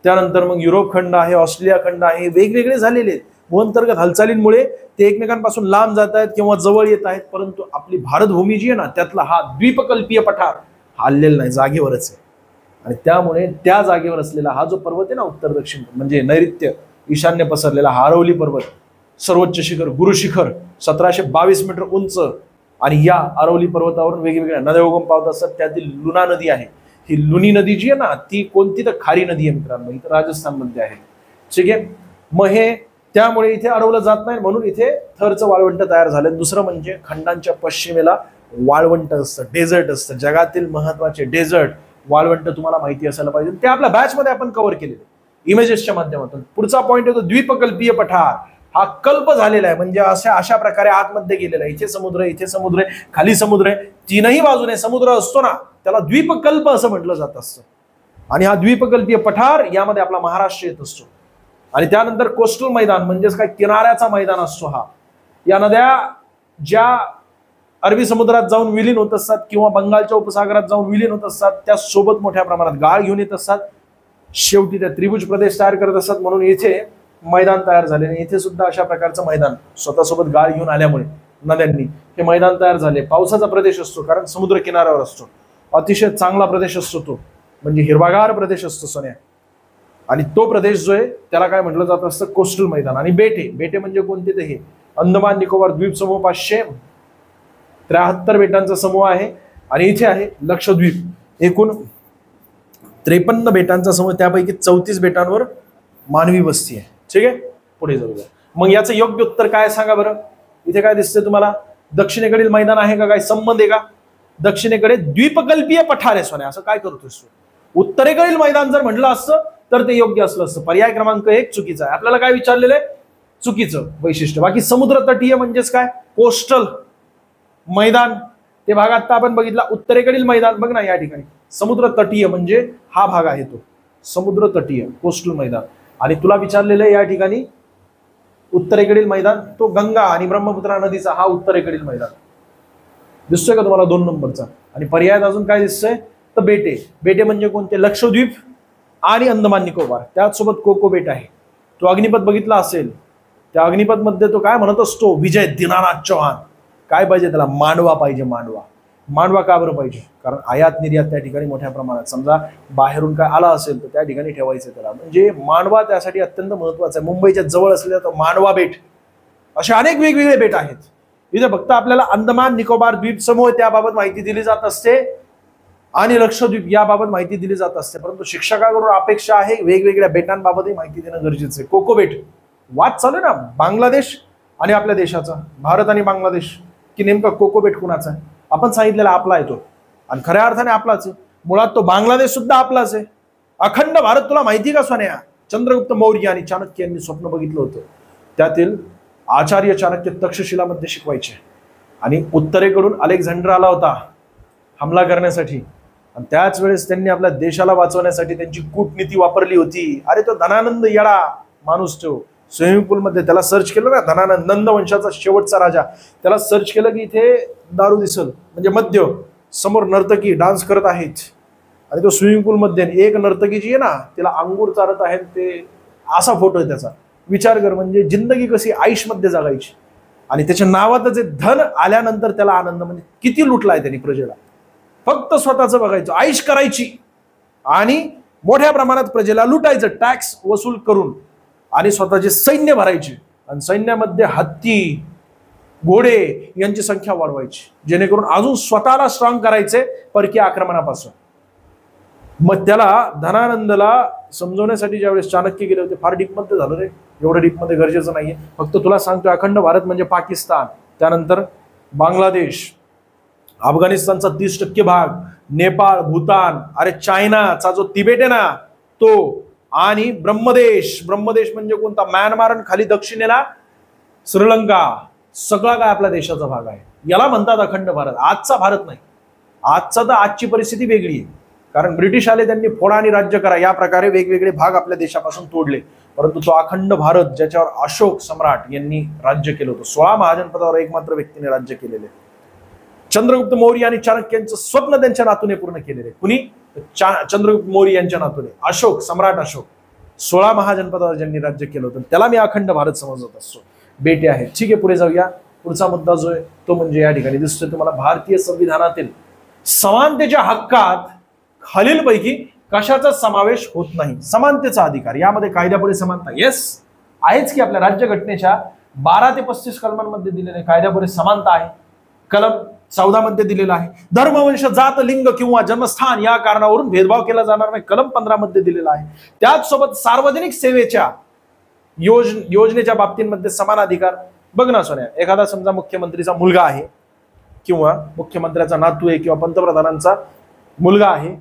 त्यानंतर मग युरोप खंड आहे, ऑस्ट्रेलिया खंड आहे, वेगवेगळे झालेले आहेत. भूअंतर्गत हालचालींमुळे ते एकमेकांपासून लांब जात आहेत किंवा जवळ येत आहेत. परंतु आपली भारत भूमी जी आहे ना, त्यातला हा द्वीपकल्पीय पठार हललेला नाही, जागेवरच आहे. आणि त्यामुळे त्या जागेवर असलेला हा जो पर्वत आहे ना, उत्तर दक्षिण म्हणजे नैऋत्य ईशान्य पसरलेला हा अरवली पर्वत, सर्वोच्च शिखर गुरु शिखर 1722 मीटर उंच. आणि या अरवली पर्वतावरून वेगवेगळ्या नद्या उगम पावत असतात. त्यातील लुना नदी आहे. ही लुनी नदी जी आहे ना, ती कोणती? तर खारी नदी आहे मित्रांनो, इथं राजस्थानमध्ये आहे. ठीक आहे. मग हे त्यामुळे इथे अडवलं जात नाही, म्हणून इथे थरचं वाळवंट तयार झालं. दुसरं म्हणजे खंडांच्या पश्चिमेला वाळवंट असतं, डेझर्ट असतं. जगातील महत्वाचे डेझर्ट वाळवंट तुम्हाला माहिती असायला पाहिजे. ते आपल्या बॅचमध्ये आपण कव्हर केलेले इमेजेसच्या माध्यमातून. पुढचा पॉईंट येतो द्वीपकल्पीय पठार. हा कल्प झालेला आहे, म्हणजे अशा प्रकारे आतमध्ये गेलेला आहे. इथे समुद्र आहे, इथे समुद्र आहे, खाली समुद्र आहे, तीनही बाजूने समुद्र असतो ना, त्याला द्वीपकल्प असं म्हटलं जात असतं. आणि हा द्वीपकल्पीय पठार यामध्ये आपला महाराष्ट्र येत असतो. आणि त्यानंतर कोस्टल मैदान म्हणजेच काय, किनाऱ्याचा मैदान असतो हा. या नद्या ज्या अरबी समुद्रात जाऊन विलीन होत असतात किंवा बंगालच्या उपसागरात जाऊन विलीन होत असतात, त्या सोबत मोठ्या प्रमाणात गाळ घेऊन येत असतात, शेवटी त्या त्रिभुज प्रदेश तयार करत असतात. म्हणून इथे मैदान तयार झाले आणि इथे सुद्धा अशा प्रकारचं मैदान स्वतःसोबत गाळ घेऊन आल्यामुळे नद्यांनी हे मैदान तयार झाले. पावसाचा प्रदेश असतो कारण समुद्र किनाऱ्यावर असतो, अतिशय चांगला प्रदेश असतो तो, म्हणजे हिरवागार प्रदेश असतो सोन्या. आणि तो प्रदेश जो आहे त्याला काय म्हटलं जात असतं, कोस्टल मैदान. आणि बेटे, बेटे म्हणजे कोणते ते हे अंदमान निकोबार द्वीप समूह 573 बेटांचा समूह आहे. आणि इथे आहे लक्षद्वीप, एकूण 53 बेटांचा समूह, त्यापैकी 34 बेटांवर मानवी वस्ती आहे. ठीक आहे, पुढे जाऊया. मग याचं योग्य उत्तर काय सांगा बरं. इथे काय दिसतंय तुम्हाला, दक्षिणेकडील मैदान आहे का, काय संबंध आहे का. दक्षिणेकडे द्वीपकल्पीय पठार आहे सोन्या, असं काय करतोस. उत्तरेकडील मैदान जर म्हटलं असतं तर ते योग्य असलं असतं. पर्याय क्रमांक 1 चुकीचा आहे. आपल्याला काय विचारलेलं आहे, चुकीचं वैशिष्ट्य. बाकी समुद्र तटीय म्हणजेच काय, कोस्टल मैदान. ते भाग आता आपण बघितला. उत्तरेकडील मैदान बघ ना, या ठिकाणी समुद्र तटीय म्हणजे हा भाग आहे तो समुद्र तटीय कोस्टल मैदान. आणि तुला विचारलेलं आहे या ठिकाणी उत्तरेकडील मैदान, तो गंगा आणि ब्रह्मपुत्रा नदीचा हा उत्तरेकडील मैदान दिसतोय का तुम्हाला 2 नंबरचा. आणि पर्यायात अजून काय दिसतंय तर बेटे. बेटे म्हणजे कोणते, लक्षद्वीप आणि अंदमान निकोबार, त्याचसोबत कोको बेट आहे. तो अग्निपथ बघितला असेल, त्या अग्निपथ मध्ये तो काय म्हणत असतो, विजय दीनानाथ चौहान. काय पाहिजे त्याला, मांडवा पाहिजे. मांडवा. मांडवा का बरं पाहिजे, कारण आयात निर्यात त्या ठिकाणी मोठ्या प्रमाणात, समजा बाहेरून काय आला असेल तर त्या ठिकाणी ठेवायचं त्याला, म्हणजे मांडवा त्यासाठी अत्यंत महत्वाचा आहे. मुंबईच्या जवळ असलेला तर मांडवा बेट, असे अनेक वेगवेगळे बेट आहेत. इथे फक्त आपल्याला अंदमान निकोबार द्वीप समूह त्याबाबत माहिती दिली जात असते आणि लक्षद्वीप याबाबत माहिती दिली जात असते, परंतु शिक्षकाकडून अपेक्षा आहे वेगवेगळ्या बेटांबाबतही माहिती देणं गरजेचं आहे. कोको बेट, वाद चालू आहे ना बांगलादेश आणि आपल्या देशाचा, भारत आणि बांगलादेश, की नेमका कोको बेट कुणाचा आहे. आपण सांगितलेला आपला आहे तो, आणि खऱ्या अर्थाने आपलाच आहे. मुळात तो बांगलादेश सुद्धा आपलाच आहे. अखंड भारत तुला माहिती का सोन्या, चंद्रगुप्त मौर्य आणि चाणक्य यांनी स्वप्न बघितलं होतं. त्यातील आचार्य चाणक्य तक्षशिलामध्ये शिकवायचे आणि उत्तरेकडून अलेक्झांडर आला होता हमला करण्यासाठी, आणि त्याच वेळेस त्यांनी आपल्या देशाला वाचवण्यासाठी त्यांची कूटनीती वापरली होती. अरे तो धनानंद येडा माणूस, तो स्विमिंग पूल मध्ये, त्याला सर्च केलं ना, धनानंद नंद वंशाचा शेवटचा राजा, त्याला सर्च केलं की इथे दारू दिसल, म्हणजे मद्य, समोर नर्तकी डान्स करत आहेत आणि तो स्विमिंग पूल मध्ये, एक नर्तकी जी आहे ना तिला अंगूर चारत आहेत, ते असा फोटो आहे त्याचा. विचार कर, म्हणजे जिंदगी कशी आयुष मध्ये जगायची. आणि त्याच्या नावात जे धन आल्यानंतर त्याला आनंद, म्हणजे किती लुटलाय त्यांनी प्रजेला. फक्त स्वतःचं बघायचं, आयुष करायची आणि मोठ्या प्रमाणात प्रजेला लुटायचं, टॅक्स वसूल करून, आणि स्वतःचे सैन्य भरायचे आणि सैन्यामध्ये हत्ती घोडे यांची संख्या वाढवायची, जेणेकरून अजून स्वतःला स्ट्रॉंग करायचे परकीय आक्रमणापासून. मग त्याला धनानंदला समजवण्यासाठी ज्यावेळेस चाणक्य गेले होते, फार डीप मध्ये झालं रे, एवढं डीप मध्ये गरजेचं नाहीये, फक्त तुला सांगतोय अखंड भारत म्हणजे पाकिस्तान, त्यानंतर बांगलादेश, अफगाणिस्तानचा 30% भाग, नेपाळ, भूतान, अरे चायनाचा जो तिबेट आहे ना तो, आणि ब्रह्मदेश. ब्रह्मदेश म्हणजे कोणता, म्यानमार, खाली दक्षिणेला श्रीलंका, सगळा काय आपल्या देशाचा भाग आहे. याला म्हणतात अखंड भारत. आजचा भारत नाही, आजचा तर आजची परिस्थिती वेगळी आहे, कारण ब्रिटिश आले, त्यांनी फोडा आणि राज्य करा या प्रकारे वेगवेगळे भाग आपल्या देशापासून तोडले. परंतु तो अखंड भारत ज्याच्यावर अशोक सम्राट यांनी राज्य केलं होतं, 16 महाजनपदावर एकमात्र व्यक्तीने राज्य केलेले, चंद्रगुप्त मौर्य आणि चाणक्यांचं स्वप्न त्यांच्या नातूने पूर्ण केलेले. कुणी, चंद्रगुप्त मौर्य यांच्या नातूने अशोक, सम्राट अशोक, 16 महाजनपदावर ज्यांनी राज्य केलं होतं, त्याला मी अखंड भारत समजत असतो. बेटे आहे. ठीक आहे, पुढे जाऊया. पुढचा मुद्दा जो आहे तो म्हणजे या ठिकाणी दिसतोय तुम्हाला, भारतीय संविधानातील समानतेच्या हक्कात खालीलपैकी कशाचा समावेश होत नाही. समानतेचा अधिकार, यामध्ये कायद्यापुढे समानता, येस आहेच की. आपल्या राज्यघटनेच्या 12 ते 35 कलमांमध्ये दिलेले कायद्यापुढे समानता आहे. कलम 14 मध्ये दिलेला आहे. धर्म, वंश, जात, लिंग किंवा जन्मस्थान या कारणावरून भेदभाव केला जाणार नाही, कलम 15 मध्ये दिलेला आहे. त्याचसोबत सार्वजनिक सेवेच्या योजनेच्या बाबतींमध्ये समान अधिकार. बघ ना सोन्या, एखादा समजा मुख्यमंत्रीचा मुलगा आहे किंवा मुख्यमंत्र्याचा नातू आहे किंवा पंतप्रधानांचा मुलगा आहे,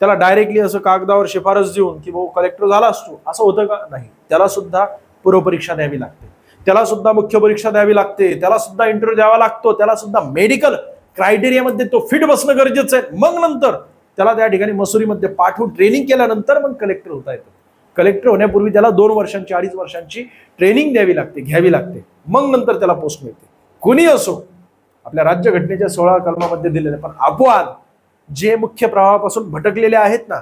त्याला डायरेक्टली असं कागदावर शिफारस देऊन की भाऊ कलेक्टर झाला असतो असं होतं का, नाही. त्याला सुद्धा पूर्वपरीक्षा द्यावी लागते, त्याला सुद्धा मुख्य परीक्षा द्यावी लागते, त्याला सुद्धा इंटरव्ह्यू द्यावा लागतो, त्याला सुद्धा मेडिकल क्रायटेरियामध्ये तो फिट बसणं गरजेचं आहे. मग नंतर त्याला त्या ठिकाणी मसुरीमध्ये पाठवून ट्रेनिंग केल्यानंतर मग कलेक्टर होता येतं. कलेक्टर होण्यापूर्वी त्याला 2 वर्षांची 2.5 वर्षांची ट्रेनिंग घ्यावी लागते, मग नंतर त्याला पोस्ट मिळते. कोणी असो, आपल्या राज्यघटनेच्या 16 कलमामध्ये दिलेले. पण अपवाद जे मुख्य प्रवाहापासून भटकलेले आहेत ना,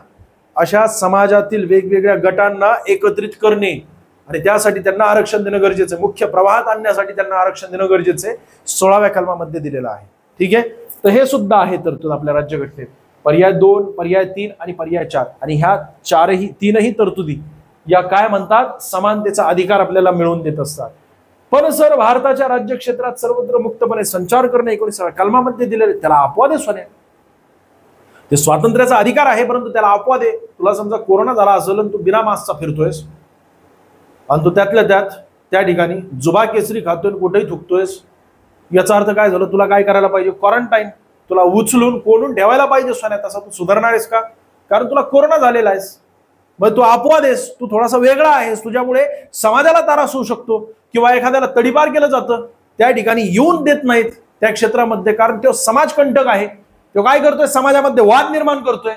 अशा समाजातील वेगवेगळ्या गटांना एकत्रित करणे आणि त्यासाठी त्यांना आरक्षण देणं गरजेचं आहे, मुख्य प्रवाहात आणण्यासाठी त्यांना आरक्षण देणं गरजेचं आहे, 16व्या कलमामध्ये दिलेलं आहे. ठीक आहे, तर हे सुद्धा आहे तरतूद आपल्या राज्यघटनेत. पर्याय 2, पर्याय 3 आणि पर्याय 4. आणि ह्या तीनही तरतुदी या काय म्हणतात, समानतेचा अधिकार आपल्याला मिळवून देत असतात. पण सर भारताच्या राज्य क्षेत्रात सर्वत्र मुक्तपणे संचार करणे 19व्या कलमामध्ये दिलेले, त्याला अपवाद आहे सोन्या. ते स्वातंत्र्याचा अधिकार आहे, परंतु त्याला अपवाद आहे. तुला समजा कोरोना झाला असेल आणि तू बिना मास्कचा फिरतोयस आणि तू त्यातल्या त्यात त्या ठिकाणी जुबा केसरी खातोय, कुठेही थुकतोयस, याचा अर्थ काय झालं, तुला काय करायला पाहिजे, क्वारंटाईन. तुला उचलून कोणून ठेवायला पाहिजे सोन्या. तसा तू सुधारणार आहेस का, कारण तुला कोरोना झालेला आहेस. मग तू अपवाद आहेस, तू थोडासा वेगळा आहेस, तुझ्यामुळे समाजाला त्रास होऊ शकतो किंवा एखाद्याला तडीपार केलं जातं, त्या ठिकाणी येऊन देत नाहीत त्या क्षेत्रामध्ये, कारण तो समाजकंटक आहे. तो काय करतोय, समाजामध्ये वाद निर्माण करतोय.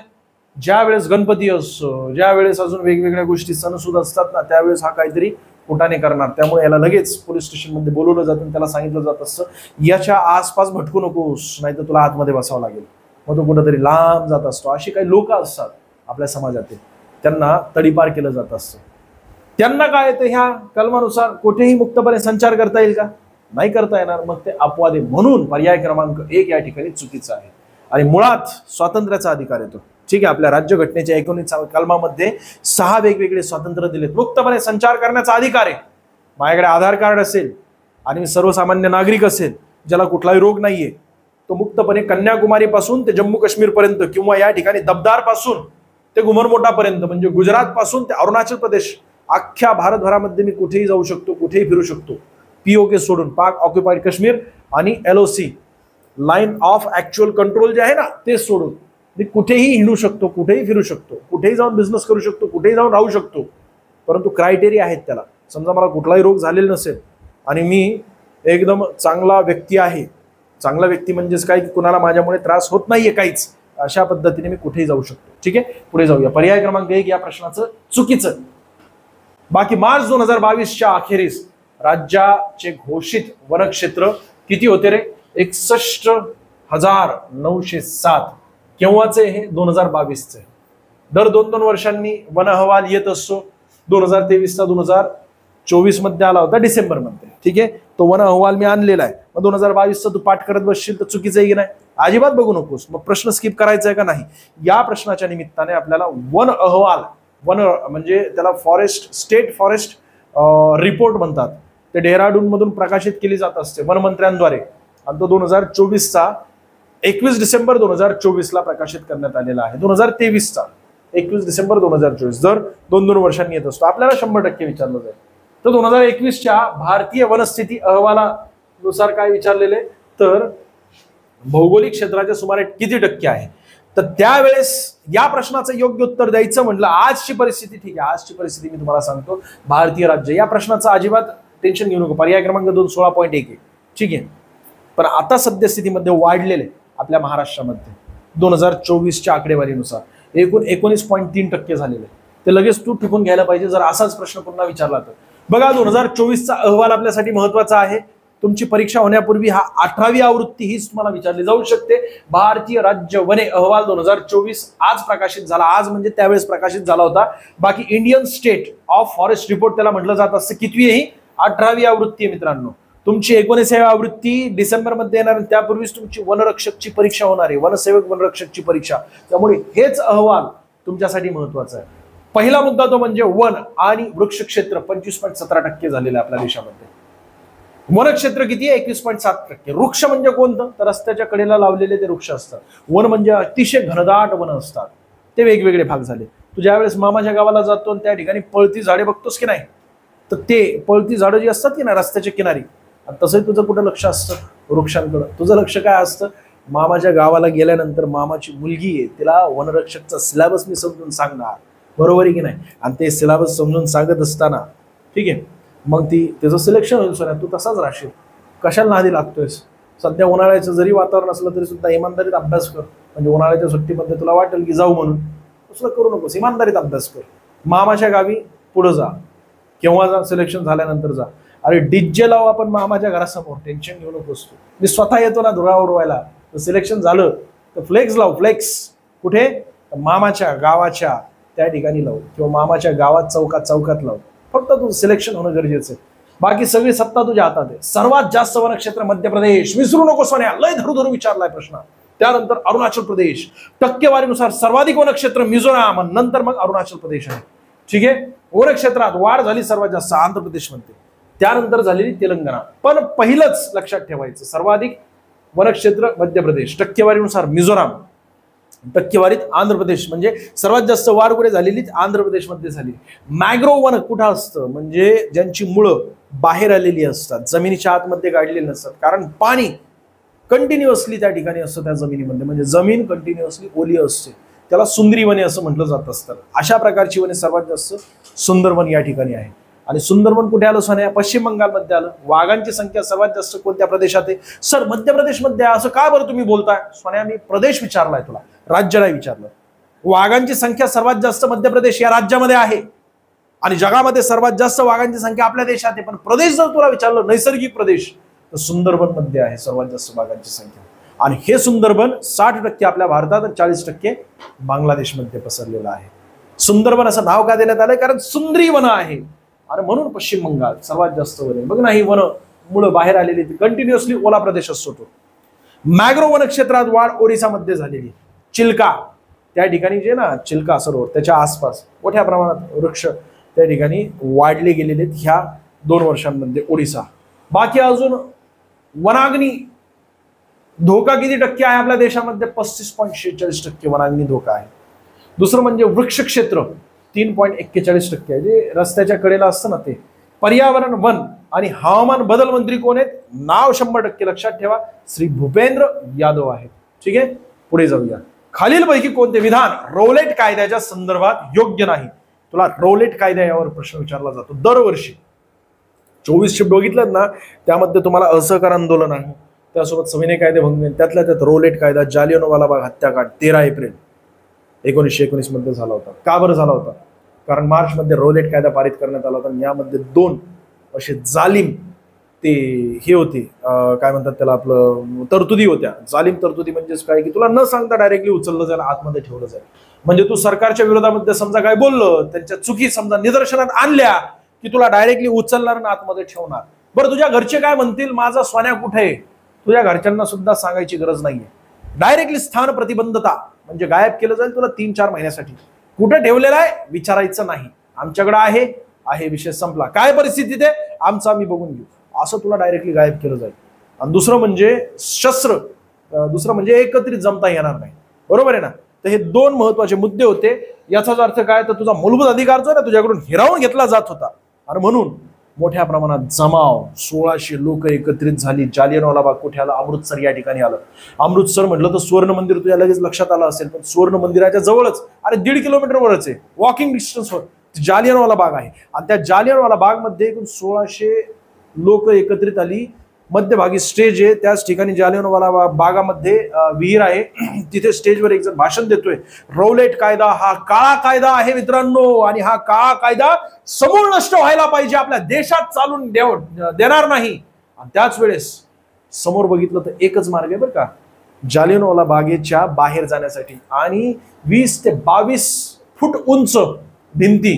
ज्या वेळेस गणपती असतो, ज्या वेळेस अजून वेगवेगळ्या गोष्टी सणसूद असतात ना, त्यावेळेस हा काहीतरी कुटाने करणार. त्यामुळे याला लगेच पोलीस स्टेशनमध्ये बोलवलं जातं, त्याला सांगितलं जात असतं याच्या आसपास भटकू नकोस, नाही तर तुला आतमध्ये बसावं लागेल. मग तो कुठेतरी लांब जात असतो. अशी काही लोक असतात आपल्या समाजातील, त्यांना तडीपार केलं जात असतं. त्यांना काय येतं, ह्या कलमानुसार कुठेही मुक्तपणे संचार करता येईल का, नाही करता येणार. मग ते अपवाद आहे. म्हणून पर्याय क्रमांक 1 या ठिकाणी चुकीचा आहे. आणि मुळात स्वातंत्र्याचा अधिकार येतो. ठीक आहे, आपल्या राज्यघटनेच्या 19व्या कलमामध्ये 6 वेगवेगळे स्वातंत्र्य दिलेत. मुक्तपणे संचार करण्याचा अधिकार आहे. माझ्याकडे आधार कार्ड असेल आणि मी सर्वसामान्य नागरिक असेल, ज्याला कुठलाही रोग नाहीये, तो मुक्तपणे कन्याकुमारी पासून ते जम्मू काश्मीर पर्यंत किंवा या ठिकाणी दबदार पासून ते गुमरमोटा पर्यंत, म्हणजे गुजरात पासून ते अरुणाचल प्रदेश, अख्ख्या भारतभरामध्ये मी कुठेही जाऊ शकतो, कुठेही फिरू शकतो. POK सोडून, पाक ऑक्युपाइड काश्मीर आणि LOC, line of actual control जे आहे ना, ते सोडून मी कुठेही हिंडू शकतो, कुठेही फिरू शकतो, कुठेही जाऊन बिझनेस करू शकतो, कुठेही जाऊन राहू शकतो. परंतु क्रायटेरिया आहेत त्याला. समजा मला कुठलाही रोग झालेला नसेल आणि मी एकदम चांगला व्यक्ती आहे, चांगला व्यक्ती म्हणजेच काय, की कुणाला माझ्यामुळे त्रास होत नाहीये काहीच, अशा पद्धतीने मी कुठेही जाऊ शकतो. ठीक आहे, पुढे जाऊया. पर्याय क्रमांक 1 या प्रश्नाचं चुकीचं. बाकी मार्च 2022च्या अखेरीस राज्याचे घोषित वनक्षेत्र किती होते रे, 61,907. केव्हाचे हे, 2022चे. दर 2-2 वर्षांनी वन अहवाल येत असतो. 2023चा 2024 मध्ये आला होता डिसेंबरमध्ये. ठीक आहे, तो वन अहवाल मी आणलेला आहे. मग 2022चा तू पाठ करत बसशील तर चुकीचं आहे की नाही, अजिबात बघू नकोस. मग प्रश्न स्किप करायचा आहे का नाही, या प्रश्नाच्या निमित्ताने आपल्याला वन अहवाल, वन म्हणजे त्याला फॉरेस्ट, स्टेट फॉरेस्ट रिपोर्ट म्हणतात, ते डेहराडून मधून प्रकाशित केली जात असते वनमंत्र्यांद्वारे. आणि तो 2024चा 21 डिसेंबर 2024ला प्रकाशित करण्यात आलेला आहे. 2023चा 21 डिसेंबर 2024 दर 2-2 वर्षांनी येत असतो. आपल्याला 100% विचारलं जाईल. तर 2021च्या भारतीय वनस्थिती अहवालानुसार काय विचारलेले, तर भौगोलिक क्षेत्राच्या सुमारे किती टक्के आहे. तर त्यावेळेस या प्रश्नाचं योग्य उत्तर द्यायचं म्हटलं, आजची परिस्थिती, ठीक आहे, आजची परिस्थिती मी तुम्हाला सांगतो, भारतीय राज्य, या प्रश्नाचं अजिबात टेन्शन घेऊ नको. पर्याय क्रमांक 2 16.1 आहे. ठीक आहे, पण आता सद्यस्थितीमध्ये वाढलेले आपल्या महाराष्ट्रामध्ये 2024च्या आकडेवारीनुसार एकूण 19.3% झालेले. ते लगेच तू टिकून घ्यायला पाहिजे जर असाच प्रश्न पुन्हा विचारला तर. बघा, 2024चा अहवाल आपल्यासाठी महत्वाचा आहे. तुमची परीक्षा होण्यापूर्वी हा 18वी आवृत्ती हीच तुम्हाला विचारली जाऊ शकते. भारतीय राज्य वने अहवाल 2024 आज प्रकाशित झाला. आज म्हणजे त्यावेळेस प्रकाशित झाला होता. बाकी Indian state of forest report त्याला म्हटलं जात असतं. कितवी आहे ही, 18वी आवृत्ती आहे मित्रांनो. तुमची 19वी आवृत्ती डिसेंबरमध्ये येणार, त्यापूर्वीच तुमची वनरक्षकची परीक्षा होणार आहे, वनसेवक वनरक्षकची परीक्षा. त्यामुळे हेच अहवाल तुमच्यासाठी महत्वाचा आहे. पहिला मुद्दा तो म्हणजे वन आणि वृक्ष क्षेत्र 25.17% झालेलं आहे आपल्या देशामध्ये. वनक्षेत्र किती आहे, 21.7%. वृक्ष म्हणजे कोणतं, तर रस्त्याच्या कडेला लावलेले ते वृक्ष असतात. वन म्हणजे अतिशय घनदाट वन असतात, ते वेगवेगळे भाग झाले. तू ज्यावेळेस मामाच्या गावाला जातो आणि त्या ठिकाणी पळती झाडे बघतोस की नाही, तर ते पळती झाडं जी असतात की ना रस्त्याच्या किनारी, तसंही तुझं कुठं लक्ष असतं, वृक्षांकडं. तुझं लक्ष काय असतं, मामाच्या गावाला गेल्यानंतर मामाची मुलगी आहे, तिला वनरक्षकचा सिलेबस मी समजून सांगणार, बरोबर आहे की नाही. आणि ते सिलेबस समजून सांगत असताना, ठीक आहे, मग त्याचं सिलेक्शन होईल. सोन्या तू तसाच राहशील. कशाला नादी लागतोयस. सध्या उन्हाळ्याचं जरी वातावरण असलं तरी सुद्धा इमानदारीत अभ्यास कर. म्हणजे उन्हाळ्याच्या सुट्टीमध्ये तुला वाटेल की जाऊ म्हणून, तसं करू नकोस. इमानदारीत अभ्यास कर. मामाच्या गावी पुढं जा, केव्हा जा, सिलेक्शन झाल्यानंतर जा. अरे डीजे लावू आपण मामाच्या घरासमोर, टेन्शन घेऊ नकोस तू. मी स्वतः येतो ना धुळा उडवायला, तर सिलेक्शन झालं तर फ्लेक्स लावू. फ्लेक्स कुठे? मामाच्या गावाच्या त्या ठिकाणी लावू, किंवा मामाच्या गावात चौकात लावू. फक्त तू सिलेक्शन होणं गरजेचं आहे. बाकी सगळी सत्ता तुझ्या हातात आहे. सर्वात जास्त वनक्षेत्र मध्य प्रदेश, विसरू नको सोन्या. लय धरू विचारलाय प्रश्न. त्यानंतर अरुणाचल प्रदेश, टक्केवारीनुसार सर्वाधिक वनक्षेत्र मिझोराम, नंतर मग अरुणाचल प्रदेश आहे. ठीक आहे. वनक्षेत्रात वाढ झाली सर्वात जास्त आंध्र प्रदेशमध्ये, त्यानंतर झालेली तेलंगणा. पण पहिलंच लक्षात ठेवायचं, सर्वाधिक वनक्षेत्र मध्य प्रदेश, टक्केवारीनुसार मिझोराम, टक्केवारीत आंध्र प्रदेश. म्हणजे सर्वात जास्त वाढ कुठे झालेली? आंध्र प्रदेशमध्ये झाली. मॅग्रोव वन कुठं असतं? म्हणजे ज्यांची मुळं बाहेर आलेली असतात, जमिनीच्या आतमध्ये गाडलेली नसतात, कारण पाणी कंटिन्युअसली त्या ठिकाणी असतं त्या जमिनीमध्ये, म्हणजे जमीन कंटिन्युअसली ओली असते, त्याला सुंदरी वने असं म्हटलं जात असतं. अशा प्रकारची वने सर्वात जास्त सुंदरवन या ठिकाणी आहे. आणि सुंदरवन कुठे आलं सोन्या? पश्चिम बंगालमध्ये आलं. वाघांची संख्या सर्वात जास्त कोणत्या प्रदेशात आहे? सर मध्य प्रदेशमध्ये. असं का बरं तुम्ही बोलताय? सोन्या मी प्रदेश विचारलाय तुला, राज्य नाही विचारलं. वाघांची संख्या सर्वात जास्त मध्य प्रदेश या राज्यामध्ये आहे, आणि जगामध्ये सर्वात जास्त वाघांची संख्या आपल्या देशात आहे. पण प्रदेश जर तुला विचारलं, नैसर्गिक प्रदेश, तर सुंदरबन मध्ये आहे सर्वात जास्त वाघांची संख्या. आणि हे सुंदरबन 60% आपल्या भारतात आणि 40% बांगलादेशमध्ये पसरलेलं आहे. सुंदरबन असं नाव का देण्यात आलंय? कारण सुंदरी वन आहे, आणि म्हणून पश्चिम बंगाल सर्वात जास्त वन आहे. बघ ना, ही वन मुळे बाहेर आलेली, कंटिन्युअसली ओला प्रदेश असतो तो. मॅग्रो वनक्षेत्रात वाढ ओरिसामध्ये झालेली. चिल्का त्या ठिकाणी जे ना चिल्का सरोवर, त्याच्या आसपास मोठ्या प्रमाणात वृक्ष त्या ठिकाणी वाढले गेलेले आहेत ह्या 2 वर्षांमध्ये ओडिसा. बाकी अजून वनाग्नी धोका किती टक्के आहे आपल्या देशामध्ये? 35.46% वनाग्नी धोका आहे. दुसरं म्हणजे वृक्ष क्षेत्र 3.41% आहे, जे रस्त्याच्या कडेला असतं ना ते. पर्यावरण, वन आणि हवामान बदल मंत्री कोण आहेत? नाव 100% लक्षात ठेवा, श्री भूपेंद्र यादव आहेत. ठीक आहे. पुढे जाऊया. खालीलपैकी कोणते विधान रौलेट कायद्याच्या संदर्भात योग्य नाही? तुला रौलेट कायदा यावर प्रश्न विचारला जातो दरवर्षी. 24 शिफ्ट बघितलं ना, त्यामध्ये तुम्हाला असहकार आंदोलन आहे, त्यासोबत सविनय कायदेभंग, त्यातल्या त्यात रौलेट कायदा, जालियनवाला बाग हत्याकांड 13 एप्रिल 1919 मध्ये झाला होता. का बरं झाला होता? कारण मार्च मध्ये रौलेट कायदा पारित करण्यात आला होता. यामध्ये 2 असे जालिम ते हे होते, काय म्हणतात त्याला, आपलं तरतुदी होत्या. जालिम तरतुदी म्हणजेच काय की तुला न सांगता डायरेक्टली उचललं जाईल, आतमध्ये ठेवलं जाईल. म्हणजे तू सरकारच्या विरोधामध्ये समजा काय बोललं, त्यांच्या चुकी समजा निदर्शनात आणल्या की तुला डायरेक्टली उचलणार आणि आतमध्ये ठेवणार. बरं, तुझ्या घरचे काय म्हणतील, माझा सोन्या कुठे आहे? तुझ्या घरच्यांना सुद्धा सांगायची गरज नाहीये. डायरेक्टली स्थान प्रतिबंधता म्हणजे गायब केलं जाईल तुला 3-4 महिन्यासाठी. कुठे ठेवलेलं आहे विचारायचं नाही, आमच्याकडे आहे विषय संपला. काय परिस्थितीत आहे आमचं आम्ही बघून घेऊ, असं तुला डायरेक्टली गायब केलं जाईल. आणि दुसरं म्हणजे शस्त्र, दुसरं म्हणजे एकत्रित जमता येणार नाही. बरोबर आहे ना? तर हे 2 महत्वाचे मुद्दे होते. याचाच अर्थ काय, तर तुझा मूलभूत अधिकार जो आहे ना तुझ्याकडून हिरावून घेतला जात होता, आणि म्हणून मोठ्या प्रमाणात जमाव, 1600 लोक एकत्रित झाली. जालियनवाला बाग कुठे आलं? अमृतसर या ठिकाणी आलं. अमृतसर म्हटलं तर सुवर्ण मंदिर तुझ्या लगेच लक्षात आलं असेल, पण सुवर्ण मंदिराच्या जवळच, अरे 1.5 किलोमीटरवरच आहे, वॉकिंग डिस्टन्सवर जालियनवाला बाग आहे. आणि त्या जालियनवाला बाग मध्ये एकूण 1600 लोक एकत्रित आली. मध्यभागी स्टेज आहे, त्याच ठिकाणी जालियनवाला बागामध्ये विहीर आहे, तिथे स्टेजवर एक जण भाषण देतोय. रौलेट कायदा हा काळा कायदा आहे मित्रांनो, आणि हा काळा कायदा समूळ नष्ट व्हायला पाहिजे, आपल्या देशात चालून देणार नाही. आणि त्याच वेळेस समोर बघितलं तर एकच मार्ग आहे बरं का, जालियनवाला बागेच्या बाहेर जाण्यासाठी. आणि 20 ते 22 फूट उंच भिंती,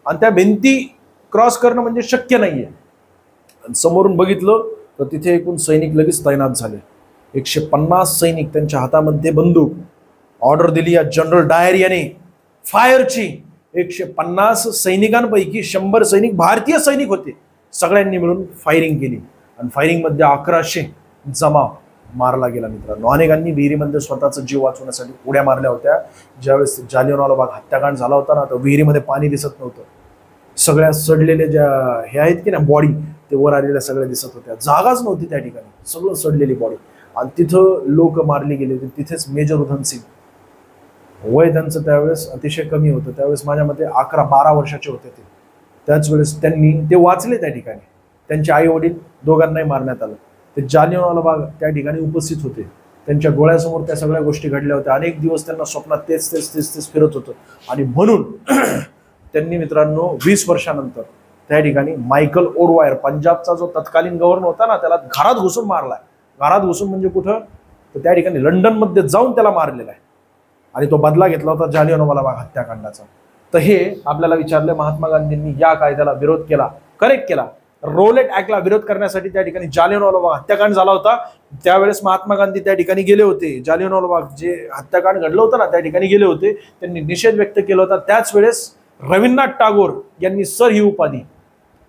आणि त्या भिंती क्रॉस करणं म्हणजे शक्य नाहीये. समोरून बघितलं तर तिथे एकूण सैनिक लगेच तैनात झाले. 150 सैनिक, त्यांच्या हातामध्ये बंदूक. ऑर्डर दिली या जनरल डायर याने फायरची. 150 सैनिकांपैकी 100 सैनिक भारतीय सैनिक होते. सगळ्यांनी मिळून फायरिंग केली, आणि फायरिंग मध्ये 1100 जमाव मारला गेला मित्रांनो. अनेकांनी विहिरीमध्ये स्वतःचा जीव वाचवण्यासाठी उड्या मारल्या होत्या. ज्यावेळेस जालियनवाला बाग हत्याकांड झाला होता ना, तर विहिरीमध्ये पाणी दिसत नव्हतं. सगळ्या सडलेल्या ज्या हे आहेत की ना बॉडी, ते वर आलेल्या सगळ्या दिसत होत्या. जागाच नव्हती त्या ठिकाणी, सगळं सडलेली बॉडी. आणि तिथं लोक मारले गेले होते. तिथेच मेजर उधम सिंग, वय त्यांचं त्यावेळेस अतिशय कमी होतं, त्यावेळेस माझ्या मते 11-12 वर्षाचे होते ते. त्याच वेळेस ते वाचले त्या ठिकाणी. त्यांचे आई वडील दोघांनाही मारण्यात आलं. ते जालियनवाला बाग त्या ठिकाणी उपस्थित होते. त्यांच्या डोळ्यासमोर त्या सगळ्या गोष्टी घडल्या होत्या. अनेक दिवस त्यांना स्वप्नात तेच फिरत होतं. आणि म्हणून त्यांनी मित्रांनो 20 वर्षानंतर त्या ठिकाणी मायकल ओरवायर, पंजाबचा जो तत्कालीन गव्हर्नर होता ना, त्याला घरात घुसून मारलाय. घरात घुसून म्हणजे कुठं, तर त्या ठिकाणी लंडनमध्ये जाऊन त्याला मारलेला आहे. आणि तो बदला घेतला होता जालियनवाला बाग हत्याकांडाचा. तर हे आपल्याला विचारले, महात्मा गांधींनी या कायद्याला विरोध केला, करेक्ट केला. रोलेट ऍक्टला विरोध करण्यासाठी त्या ठिकाणी जालियनवाला बाग हत्याकांड झाला होता. त्यावेळेस महात्मा गांधी त्या ठिकाणी गेले होते. जालियनवाला बाग जे हत्याकांड घडलं होतं ना, त्या ठिकाणी गेले होते. त्यांनी निषेध व्यक्त केला होता. त्याच वेळेस रवींद्रनाथ टागोर यांनी सर ही उपाधी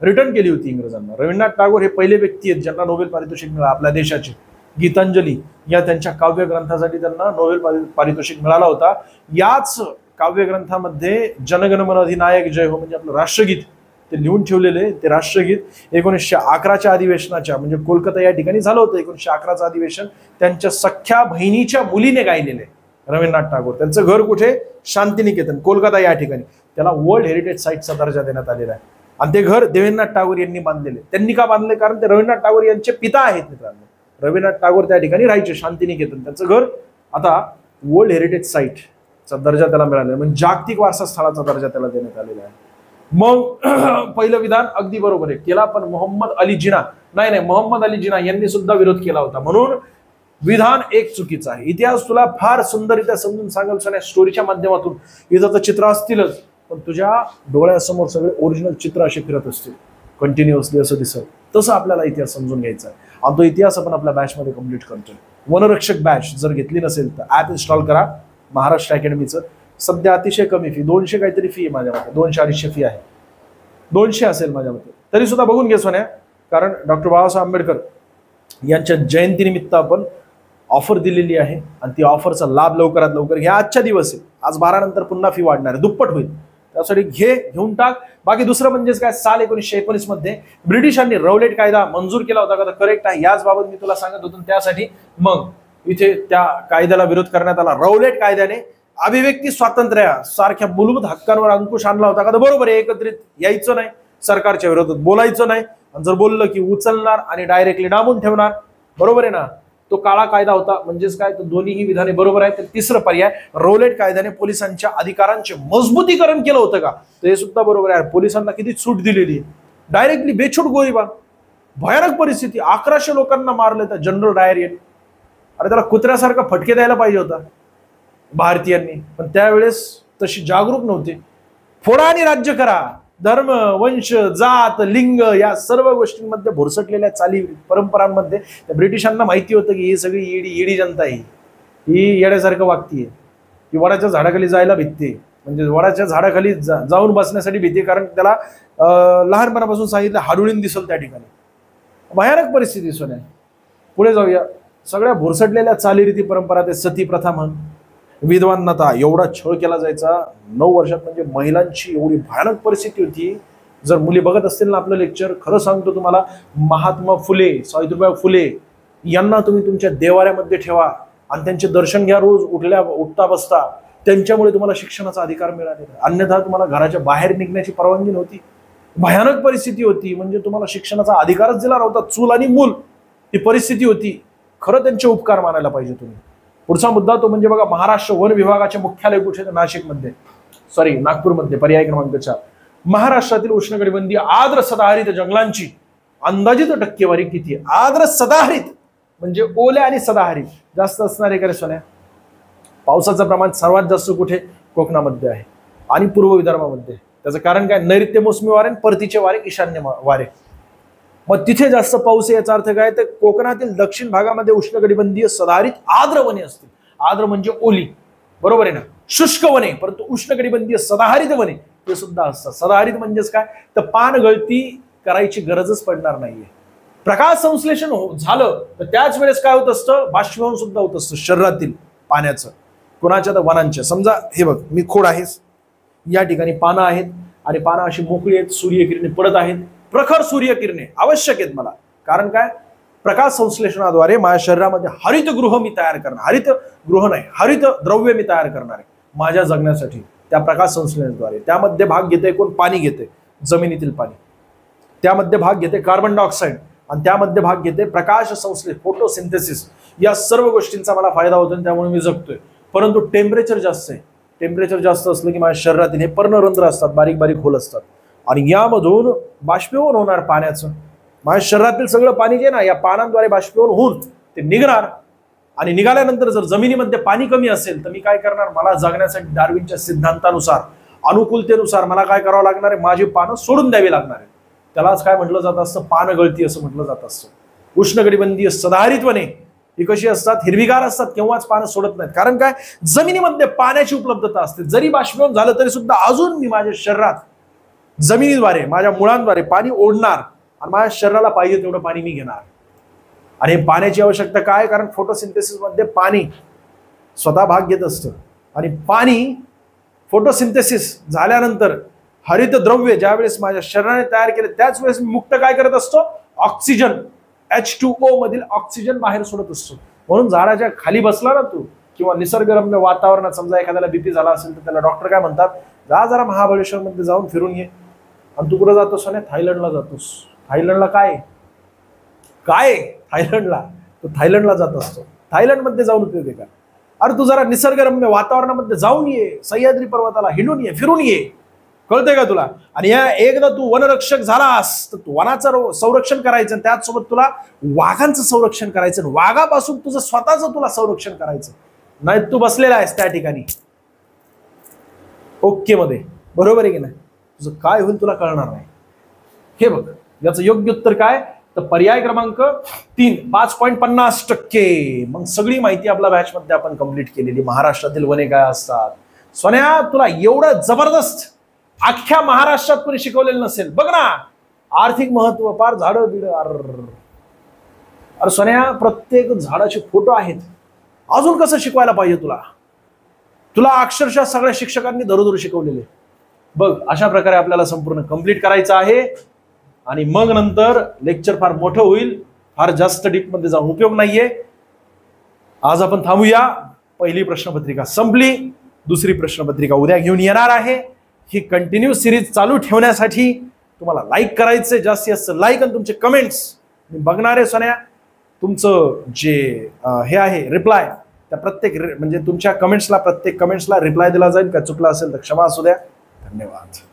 रिटर्न केली होती इंग्रजांना. रवींद्रनाथ टागोर हे पहिले व्यक्ती आहेत ज्यांना नोबेल पारितोषिक मिळालं आपल्या देशाचे. गीतांजली या त्यांच्या काव्य ग्रंथासाठी त्यांना नोबेल पारितोषिक मिळाला होता. याच काव्य ग्रंथामध्ये जनगण मन अधिनायक जय हो म्हणजे आपलं राष्ट्रगीत ते लिहून ठेवलेले. ते राष्ट्रगीत 1911च्या अधिवेशनाच्या म्हणजे कोलकाता या ठिकाणी झालं होतं. 1911चं अधिवेशन त्यांच्या सख्या बहिणीच्या मुलीने गायलेले रवींद्रनाथ टागोर. त्यांचं घर कुठे, शांतिनिकेतन कोलकाता या ठिकाणी. त्याला वर्ल्ड हेरिटेज साईटचा दर्जा देण्यात आलेला आहे. आणि ते घर देवेंद्रनाथ टागोर यांनी बांधलेले. त्यांनी का बांधले, कारण ते रवींद्रनाथ टागोर यांचे पिता आहेत मित्रांनो. रवींद्रनाथ टागोर त्या ठिकाणी राहायचे शांतिनिकेतन. त्यांचं घर आता वर्ल्ड हेरिटेज साईटचा दर्जा त्याला मिळालेला, म्हणजे जागतिक वारसा स्थळाचा दर्जा त्याला देण्यात आलेला आहे. मग पहिलं विधान अगदी बरोबर आहे केला, पण मोहम्मद अली जिना मोहम्मद अली जिना यांनी सुद्धा विरोध केला होता. म्हणून विधान एक चुकीचं आहे. इतिहास तुला फार सुंदररित्या समजून सांगाल सगळ्या स्टोरीच्या माध्यमातून. इथं तर चित्र असतीलच, पण तुझ्या डोळ्यासमोर सगळे ओरिजिनल चित्र असे फिरत असतील कंटिन्युअसली असं दिसत. तसं आपल्याला इतिहास समजून घ्यायचा आहे. आणि तो इतिहास आपण आपल्या बॅचमध्ये कम्प्लीट करतोय. वनरक्षक बॅच जर घेतली नसेल तर ऍप इन्स्टॉल करा महाराष्ट्र अकॅडमीचं. सध्या अतिशय कमी फी, 200 काहीतरी फी आहे माझ्या मते, 200-250 फी आहे. 200 असेल माझ्या मते, तरी सुद्धा बघून घे सोन्या. कारण डॉक्टर बाबासाहेब आंबेडकर यांच्या जयंतीनिमित्त आपण ऑफर दिलेली आहे आणि ती ऑफरचा लाभ लवकरात लवकर घ्या. आजच्या दिवस आहे, आज 12 नंतर पुन्हा फी वाढणार आहे, दुप्पट होईल. त्यासाठी घेऊन टाक. बाकी दुसरं म्हणजेच काय, साल 1919 मध्ये ब्रिटिशांनी रौलेट कायदा मंजूर केला होता का, करेक्ट आहे. याच बाबत मी तुला सांगत होतो. त्यासाठी मग इथे त्या कायद्याला विरोध करण्यात आला. रौलेट कायद्याने अभिव्यक्ती स्वातंत्र्य सारख्या मूलभूत हक्कांवर अंकुश आणला होता का, तर बरोबर आहे. एकत्रित यायचं नाही, सरकारच्या विरोधात बोलायचं नाही, आणि जर बोललं की उचलणार आणि डायरेक्टली डांबून ठेवणार. बरोबर आहे ना, तो काळा कायदा होता. म्हणजेच काय, तर दोन्हीही विधाने बरोबर आहे. तर तिसरं पर्याय, रौलेट कायद्याने पोलिसांच्या अधिकारांचे मजबूतीकरण केलं होतं का, तर हे सुद्धा बरोबर आहे. पोलिसांना किती सूट दिलेली, डायरेक्टली बेछूट गोळीबार, भयानक परिस्थिती, 1100 लोकांना मारलं त्या जनरल डायर यांनी. अरे त्याला कुत्र्यासारखा फटके द्यायला पाहिजे होता भारतीयांनी, पण त्यावेळेस तशी जागरूक नव्हते. फोडा आणि राज्य करा, धर्म, वंश, जात, लिंग या सर्व गोष्टींमध्ये भुरसटलेल्या चाली परंपरांमध्ये त्या ब्रिटिशांना माहिती होतं की ही सगळी ईडी जनता आहे, ही येड्यासारखं वागतीये, की वडाच्या झाडाखाली जायला भीती, म्हणजे वडाच्या झाडाखाली जाऊन बसण्यासाठी भीती, कारण त्याला लहानपणापासून सांगितलं हाडुळीन दिसल त्या ठिकाणी. भयानक परिस्थिती सोन्या. पुढे जाऊया. सगळ्या भुरसटलेल्या चालीरीती परंपरा, ते सती प्रथा म्हण, विधवांना एवढा छळ केला जायचा 9 वर्षात, म्हणजे महिलांची एवढी भयानक परिस्थिती होती. जर मुली बघत असतील ना आपलं लेक्चर, खरं सांगतो तुम्हाला, महात्मा फुले, सावित्रीबाई फुले यांना तुम्ही तुमच्या देवाऱ्यामध्ये ठेवा आणि त्यांचे दर्शन घ्या रोज उठता बसता. त्यांच्यामुळे तुम्हाला शिक्षणाचा अधिकार मिळालेला, अन्यथा तुम्हाला घराच्या बाहेर निघण्याची परवानगी नव्हती. भयानक परिस्थिती होती, म्हणजे तुम्हाला शिक्षणाचा अधिकारच दिला नव्हता. चूल आणि मूल ही परिस्थिती होती. खरं त्यांचे उपकार मानायला पाहिजे तुम्ही. पुढचा मुद्दा तो म्हणजे बघा, महाराष्ट्र वन विभागाचे मुख्यालय कुठे, नागपूरमध्ये. पर्याय क्रमांक 4. महाराष्ट्रातील उष्णकटिबंधीय आर्द्र सदाहरित जंगलांची अंदाजित टक्केवारी किती आहे? आर्द्र सदाहरित म्हणजे ओल्या आणि सदाहरित जास्त असणार आहे का रे सोन्या? पावसाचं प्रमाण सर्वात जास्त कुठे? कोकणामध्ये आहे आणि पूर्व विदर्भामध्ये. त्याचं कारण काय? नैऋत्य मोसमी वारे, परतीचे वारे, ईशान्य वारे. मग तिथे जास्त पाऊस आहे. याचा अर्थ काय? तर कोकणातील दक्षिण भागामध्ये उष्णकटिबंधीय सदाहरित आर्द्र वने असतील. आर्द्र म्हणजे ओली, बरोबर आहे ना, शुष्क वने. परंतु उष्णकटिबंधीय सदाहरित वने ते सुद्धा असतात. सदाहरित म्हणजेच काय? तर पान गळती करायची गरजच पडणार नाहीये. प्रकाश संश्लेषण झालं तर त्याच वेळेस काय होत असतं? बाष्पीभवन सुद्धा होत असतं शरीरातील पाण्याचं. कोणाच्या? तर वनांच्या. समजा हे बघ, मी खोड आहेस, या ठिकाणी पानं आहेत आणि पानं अशी मोकळी आहेत, सूर्यकिरणे पडत आहेत, प्रखर सूर्यकिरणे आवश्यक आहेत मला. कारण काय? प्रकाश संश्लेषणाद्वारे माझ्या शरीरामध्ये हरितगृह मी तयार करणार. हरितगृह नाही, हरित द्रव्य मी तयार करणार आहे माझ्या जगण्यासाठी त्या प्रकाश संश्लेषणाद्वारे. त्यामध्ये भाग घेते कोण? पाणी घेते, जमिनीतील पाणी. त्यामध्ये भाग घेते कार्बन डायऑक्साईड आणि त्यामध्ये भाग घेते प्रकाश संश्लेषण, फोटोसिंथेसिस. या सर्व गोष्टींचा मला फायदा होतो आणि त्यामुळे मी जगतोय. परंतु टेम्परेचर जास्त आहे. टेम्परेचर जास्त असलं की माझ्या शरीरातील हे पर्णरंध्र असतात, बारीक बारीक होल असतात आणि यामधून बाष्पीभवन होणार पाण्याचं. माझ्या शरीरातील सगळं पाणी जे ना या पानांद्वारे बाष्पीभवन होऊन ते निघणार. आणि निघाल्यानंतर जर जमिनीमध्ये पाणी कमी असेल तर मी काय करणार, मला जगण्यासाठी डार्विनच्या सिद्धांतानुसार अनुकूलतेनुसार मला काय करावं लागणार आहे, माझी पानं सोडून द्यावी लागणार आहे. त्यालाच काय म्हटलं जात असतं, पानगळती असं म्हटलं जात असतं. उष्णकटिबंधीय सदाहरित वने ही कशी असतात, हिरवीगार असतात, केव्हाच पानं सोडत नाहीत. कारण काय, जमिनीमध्ये पाण्याची उपलब्धता असते. जरी बाष्पीभवन झालं तरी सुद्धा अजून मी माझ्या शरीरात जमिनीद्वारे माझ्या मुळांद्वारे पाणी ओढणार आणि माझ्या शरीराला पाहिजे तेवढं पाणी मी घेणार. आणि पाण्याची आवश्यकता काय, कारण फोटोसिंथेसिस मध्ये पाणी स्वतः भाग घेत असतं. आणि पाणी फोटोसिंथेसिस झाल्यानंतर हरित द्रव्य ज्यावेळेस माझ्या शरीराने तयार केले त्याच वेळेस मी मुक्त काय करत असतो, ऑक्सिजन H2O मधील ऑक्सिजन बाहेर सोडत असतो. म्हणून झाडाच्या खाली बसला ना तू किंवा निसर्गरम्य वातावरणात, समजा एखाद्याला बीपी झाला असेल तर त्याला डॉक्टर काय म्हणतात, जा जरा महाबळेश्वर मध्ये जाऊन फिरून ये. आणि तू कुठं जातोस, थायलंडला जातोस. थायलंडला काय काय थायलंडला, तू थायलंडला जात असतो. थायलंडमध्ये जाऊन उपयोग आहे का? अरे तू जरा निसर्गरम्य वातावरणामध्ये जाऊन ये, सह्याद्री पर्वताला हिंडून ये, फिरून ये, कळतंय का तुला? आणि या एकदा तू वनरक्षक झालास तर तू वनाचं संरक्षण करायचं, त्याचसोबत तुला वाघांचं संरक्षण करायचं, वाघापासून तुझं स्वतःचं तुला संरक्षण करायचं. नाही तू बसलेला आहेस त्या ठिकाणी ओके मध्ये, बरोबर आहे की नाही? तुझं काय होईल तुला कळणार नाही. हे बघ, याचं योग्य उत्तर काय, तर पर्याय क्रमांक 3, 5.50%. मग सगळी माहिती आपल्या बॅच मध्ये आपण कंप्लीट केलेली. महाराष्ट्रातील वने काय असतात. सोन्या, तुला एवढं जबरदस्त अख्ख्या महाराष्ट्रात कोणी शिकवलेलं नसेल बघ ना. आर्थिक महत्व, पार झाडं बिड. अरे सोन्या, प्रत्येक झाडाचे फोटो आहेत. अजून कसं शिकवायला पाहिजे तुला? तुला अक्षरशः सगळ्या शिक्षकांनी धरोधर शिकवलेले. बघ, अशा प्रकारे आपल्याला संपूर्ण कंप्लीट करायचं आहे. आणि मग नंतर लेक्चर फार मोठं होईल, फार जास्त डीप मध्ये जाऊन उपयोग नाहीये. आज आपण थांबूया. पहिली प्रश्नपत्रिका संपली, दुसरी प्रश्नपत्रिका उद्या घेऊन येणार आहे. ही कंटिन्यू सिरीज चालू ठेवण्यासाठी तुम्हाला लाईक करायचंय, जास्तीत जास्त लाईक आणि तुमचे कमेंट्स मी बघणार आहे. सोन्या, तुमचं जे हे आहे रिप्लाय, त्या प्रत्येक म्हणजे तुमच्या कमेंट्सला, प्रत्येक कमेंट्सला रिप्लाय दिला जाईल. का चुकला असेल तर क्षमा असू द्या. धन्यवाद.